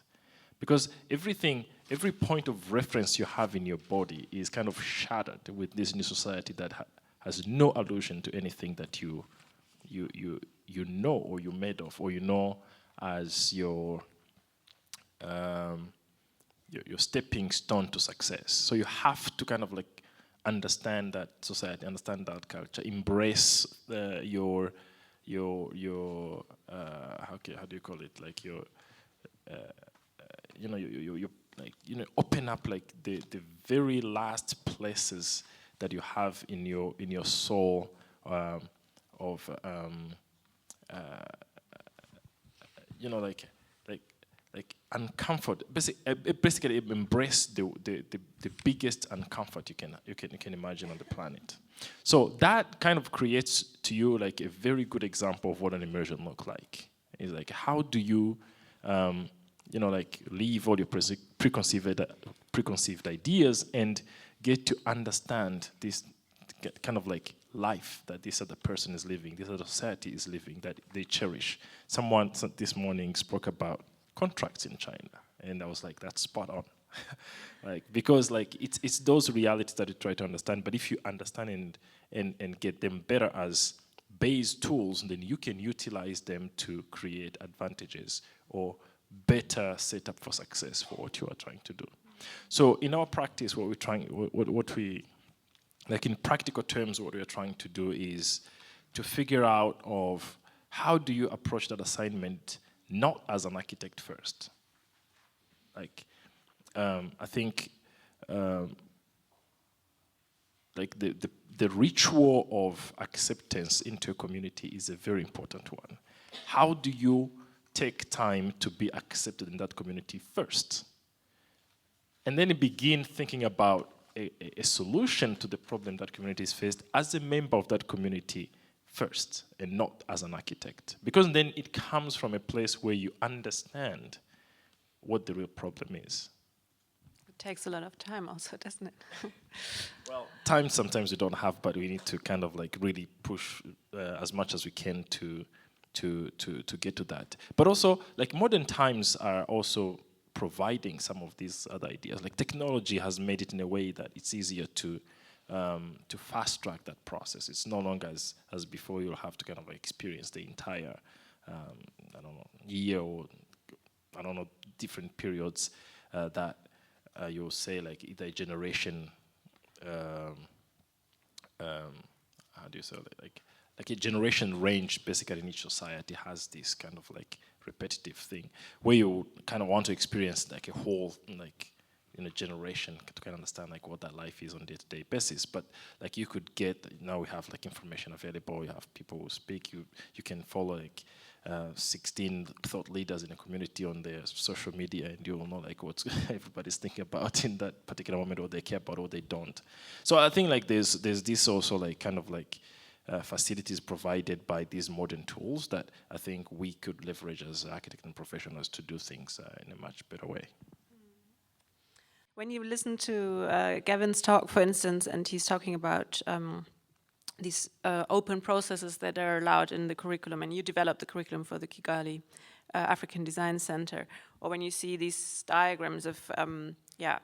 Because every point of reference you have in your body is kind of shattered with this new society that has no allusion to anything that you know or you're made of, or you know as your stepping stone to success. So you have to kind of like understand that society, understand that culture, embrace your how do you call it, like your open up like the very last places that you have in your soul like uncomfort. Basically embrace the biggest uncomfort you can imagine on the planet. So that kind of creates to you like a very good example of what an immersion looks like. It's like, how do you like leave all your preconceived ideas and get to understand this kind of like life that this other person is living, this other society is living, that they cherish. Someone this morning spoke about contracts in China, and I was like, that's spot on. Like, because like it's those realities that you try to understand, but if you understand and get them better as base tools, then you can utilize them to create advantages or better setup for success for what you are trying to do. So in our practice, what we like in practical terms, what we are trying to do is to figure out of how do you approach that assignment not as an architect first. Like, I think like the ritual of acceptance into a community is a very important one. How do you take time to be accepted in that community first? And then you begin thinking about a solution to the problem that community is faced as a member of that community first, and not as an architect. Because then it comes from a place where you understand what the real problem is. It takes a lot of time also, doesn't it? Well, time sometimes we don't have, but we need to kind of like really push as much as we can to get to that. But also, like, modern times are also providing some of these other ideas. Like, technology has made it in a way that it's easier to fast track that process. It's no longer as before. You'll have to kind of experience the entire year, or different periods that you'll say like either a generation how do you say it? Like a generation range basically in each society has this kind of like repetitive thing where you kind of want to experience like a whole like generation to kind of understand like what that life is on a day-to-day basis. But like you could get, now we have like information available, you have people who speak, you can follow like 16 thought leaders in a community on their social media, and you'll know like what everybody's thinking about in that particular moment, what they care about, what they don't. So I think like there's this also like kind of like facilities provided by these modern tools that I think we could leverage as architects and professionals to do things in a much better way. When you listen to Gavin's talk, for instance, and he's talking about these open processes that are allowed in the curriculum, and you developed the curriculum for the Kigali African Design Center, or when you see these diagrams of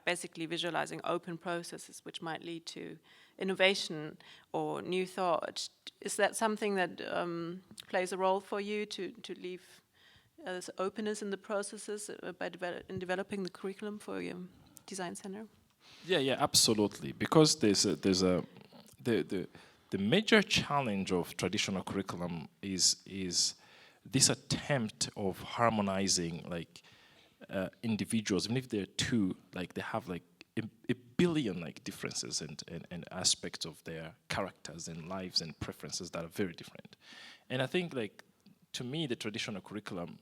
basically visualizing open processes which might lead to innovation or new thought, is that something that plays a role for you to leave this openness in the processes in developing the curriculum for your design center? Yeah, absolutely. Because the major challenge of traditional curriculum is this attempt of harmonizing like individuals, even if they're two, like they have like a billion like differences and aspects of their characters and lives and preferences that are very different. And I think like to me the traditional curriculum,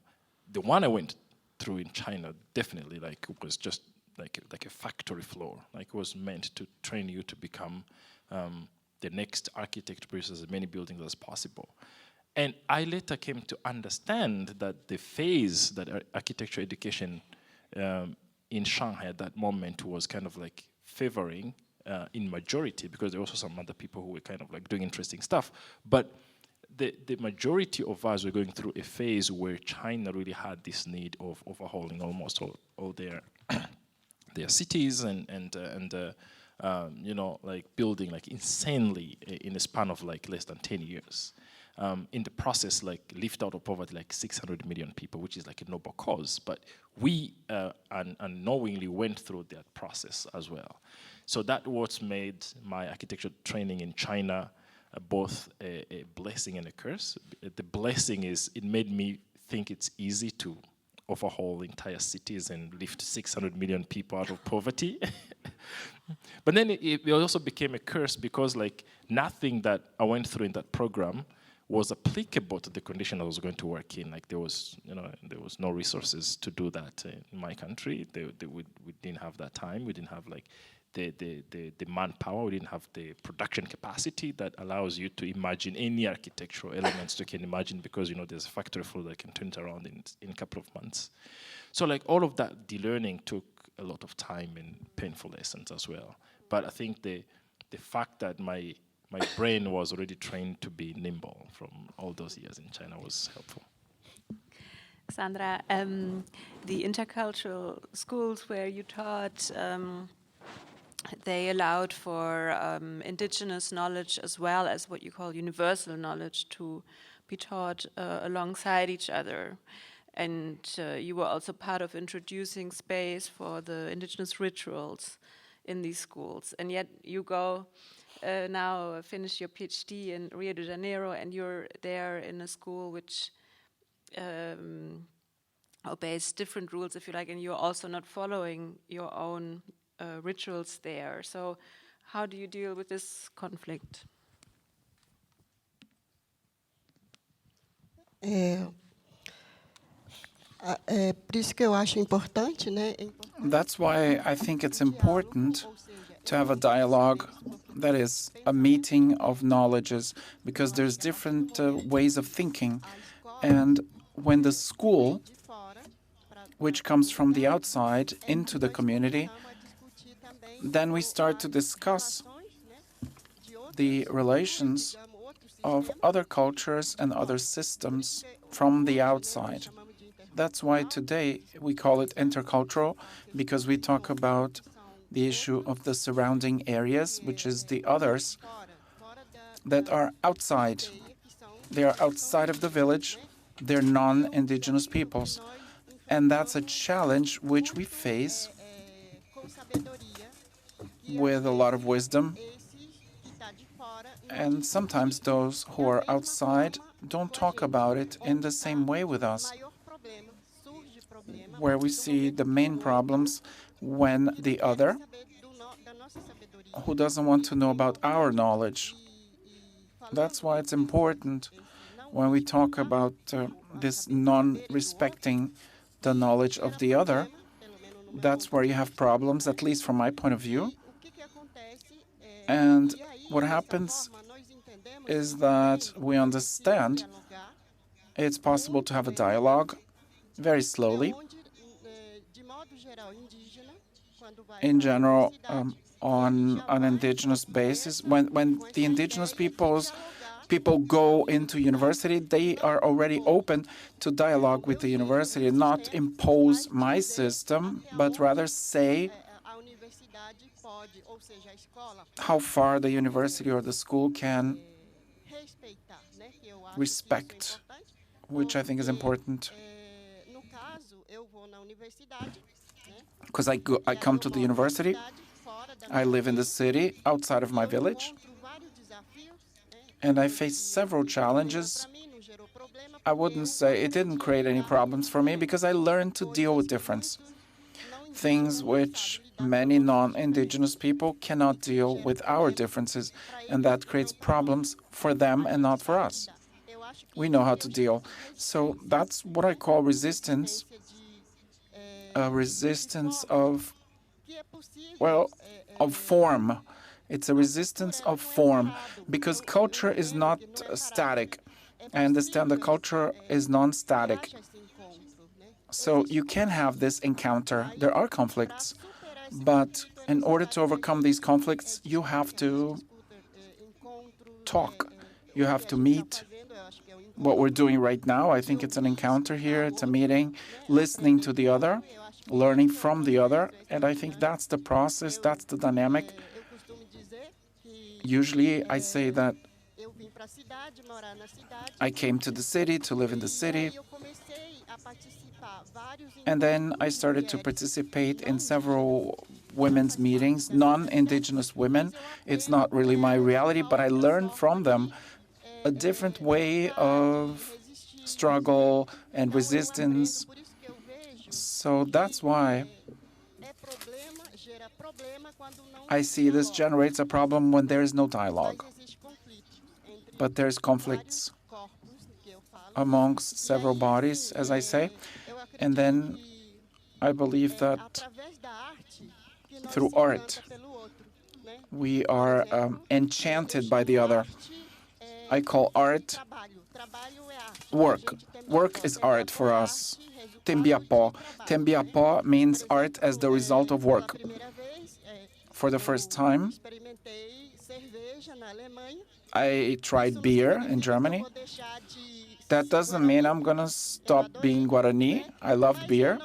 the one I went through in China, definitely like was just like a factory floor. Like it was meant to train you to become the next architect to produce as many buildings as possible. And I later came to understand that the phase that architecture education in Shanghai at that moment was kind of like favoring in majority, because there were also some other people who were kind of like doing interesting stuff. But the majority of us were going through a phase where China really had this need of overhauling almost all their their cities and you know, like building like insanely in a span of like less than 10 years. In the process, like lift out of poverty like 600 million people, which is like a noble cause. But we unknowingly went through that process as well. So that what made my architecture training in China both a blessing and a curse. The blessing is it made me think it's easy to overhaul entire cities and lift 600 million people out of poverty. But then it also became a curse because like nothing that I went through in that program was applicable to the condition I was going to work in. Like there was no resources to do that in my country. We didn't have that time. We didn't have like the manpower. We didn't have the production capacity that allows you to imagine any architectural elements you can imagine, because there's a factory floor that can turn it around in a couple of months. So like all of that de-learning took a lot of time and painful lessons as well. But I think the fact that my brain was already trained to be nimble from all those years in China was helpful. Sandra, the intercultural schools where you taught, they allowed for indigenous knowledge as well as what you call universal knowledge to be taught alongside each other. And you were also part of introducing space for the indigenous rituals in these schools. And yet you go now finish your PhD in Rio de Janeiro, and you're there in a school which obeys different rules, if you like, and you're also not following your own rituals there. So how do you deal with this conflict? Por isso que eu acho importante, né? That's why I think it's important to have a dialogue that is a meeting of knowledges, because there's different ways of thinking. And when the school, which comes from the outside into the community, then we start to discuss the relations of other cultures and other systems from the outside. That's why today we call it intercultural, because we talk about the issue of the surrounding areas, which is the others that are outside. They are outside of the village. They're non-indigenous peoples. And that's a challenge which we face with a lot of wisdom. And sometimes those who are outside don't talk about it in the same way with us, where we see the main problems when the other, who doesn't want to know about our knowledge. That's why it's important when we talk about this non-respecting the knowledge of the other. That's where you have problems, at least from my point of view. And what happens is that we understand it's possible to have a dialogue very slowly. In general, on an indigenous basis, when the indigenous people go into university, they are already open to dialogue with the university, not impose my system, but rather say how far the university or the school can respect, which I think is important. Because I come to the university, I live in the city outside of my village, and I face several challenges. I wouldn't say it didn't create any problems for me, because I learned to deal with difference. Things which many non-indigenous people cannot deal with our differences, and that creates problems for them and not for us. We know how to deal. So that's what I call resistance, a resistance of well, of form. It's a resistance of form, because culture is not static. I understand the culture is non-static. So you can have this encounter. There are conflicts, but in order to overcome these conflicts, you have to talk. You have to meet. What we're doing right now, I think it's an encounter here, it's a meeting, listening to the other, learning from the other, and I think that's the process, that's the dynamic. Usually I say that I came to the city to live in the city, and then I started to participate in several women's meetings, non-Indigenous women. It's not really my reality, but I learned from them a different way of struggle and resistance. So that's why I see this generates a problem when there is no dialogue. But there's conflicts amongst several bodies, as I say. And then I believe that through art, we are enchanted by the other. I call art work. Work is art for us. Tembiapó. Tembiapó means art as the result of work. For the first time, I tried beer in Germany. That doesn't mean I'm going to stop being Guarani. I loved beer.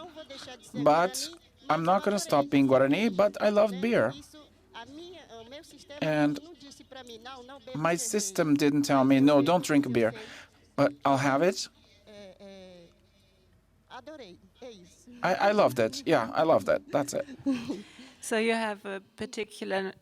But I'm not going to stop being Guarani, but I loved beer. And my system didn't tell me, no, don't drink beer. But I'll have it. I loved it. Yeah, I loved it. That's it. So you have a particular...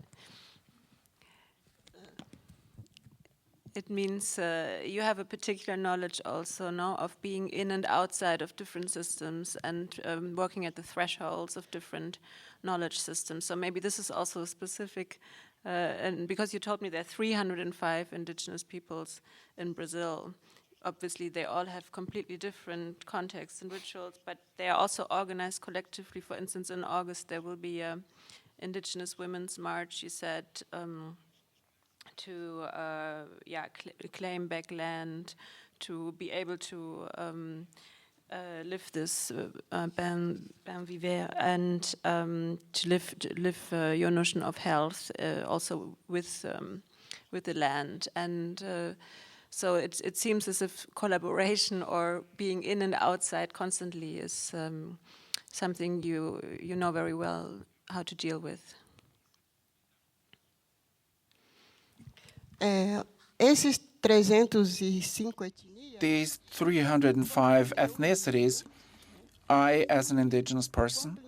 It means you have a particular knowledge also, no, of being in and outside of different systems and working at the thresholds of different knowledge systems. So maybe this is also specific, and because you told me there are 305 indigenous peoples in Brazil. Obviously, they all have completely different contexts and rituals, but they are also organized collectively. For instance, in August, there will be an Indigenous Women's March, you said, to claim back land, to be able to live this ben vivre, and to live your notion of health also with the land. And so it seems as if collaboration or being in and outside constantly is something you know very well how to deal with. Esses 305 etnias. These 305 ethnicities, I, as an indigenous person,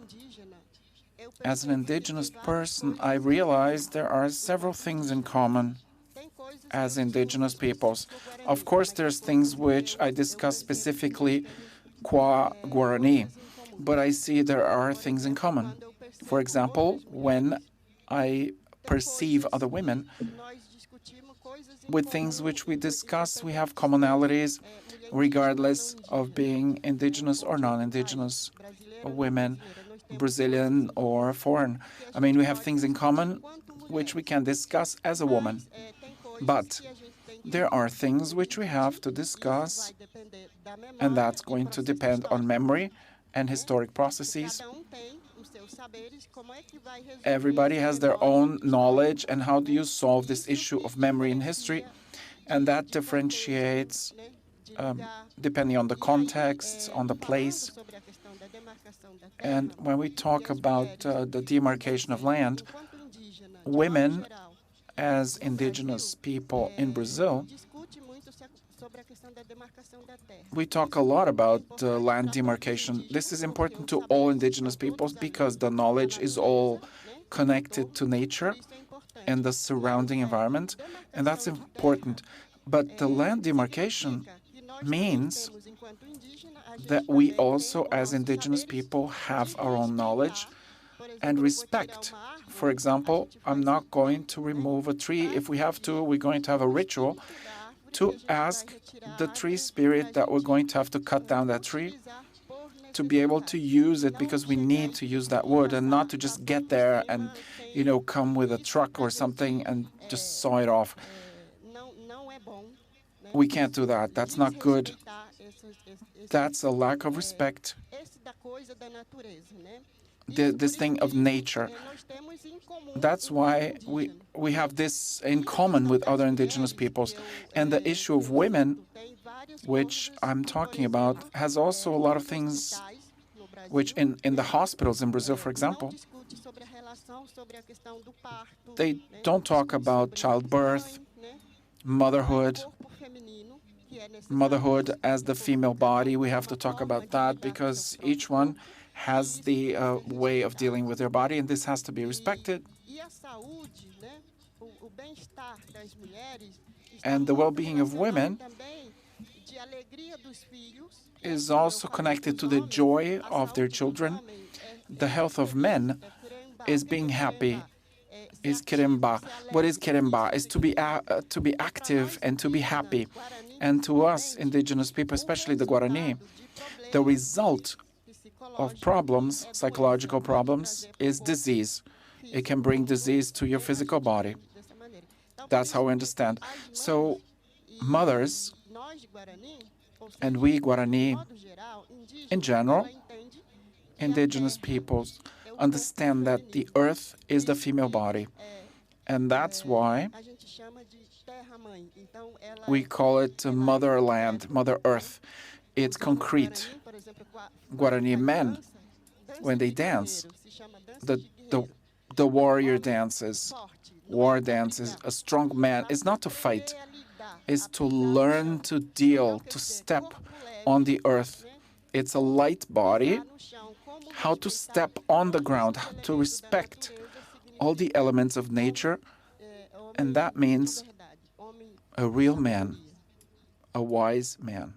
I realize there are several things in common as indigenous peoples. Of course, there's things which I discuss specifically qua Guarani, but I see there are things in common. For example, when I perceive other women, with things which we discuss, we have commonalities regardless of being indigenous or non-indigenous women, Brazilian or foreign. I mean, we have things in common which we can discuss as a woman. But there are things which we have to discuss, and that's going to depend on memory and historic processes. Everybody has their own knowledge, and how do you solve this issue of memory and history? And that differentiates depending on the context, on the place. And when we talk about the demarcation of land, women as indigenous people in Brazil, we talk a lot about land demarcation. This is important to all indigenous peoples because the knowledge is all connected to nature and the surrounding environment, and that's important. But the land demarcation means that we also, as indigenous people, have our own knowledge and respect. For example, I'm not going to remove a tree. If we have to, we're going to have a ritual to ask the tree spirit that we're going to have to cut down that tree to be able to use it because we need to use that wood and not to just get there and, come with a truck or something and just saw it off. We can't do that. That's not good. That's a lack of respect. This thing of nature. That's why we have this in common with other indigenous peoples. And the issue of women, which I'm talking about, has also a lot of things which in the hospitals in Brazil, for example, they don't talk about childbirth, motherhood as the female body. We have to talk about that because each one has the way of dealing with their body, and this has to be respected. And the well-being of women is also connected to the joy of their children. The health of men is being happy, is queremba. What is queremba? Is to be active and to be happy. And to us, indigenous people, especially the Guarani, the result of problems, psychological problems, is disease. It can bring disease to your physical body. That's how we understand. So mothers, and we Guarani, in general, indigenous peoples, understand that the earth is the female body. And that's why we call it motherland, Mother Earth. It's concrete. Guarani men, when they dance, the warrior dances, war dances, a strong man is not to fight, is to learn to deal, to step on the earth. It's a light body, how to step on the ground, to respect all the elements of nature, and that means a real man, a wise man.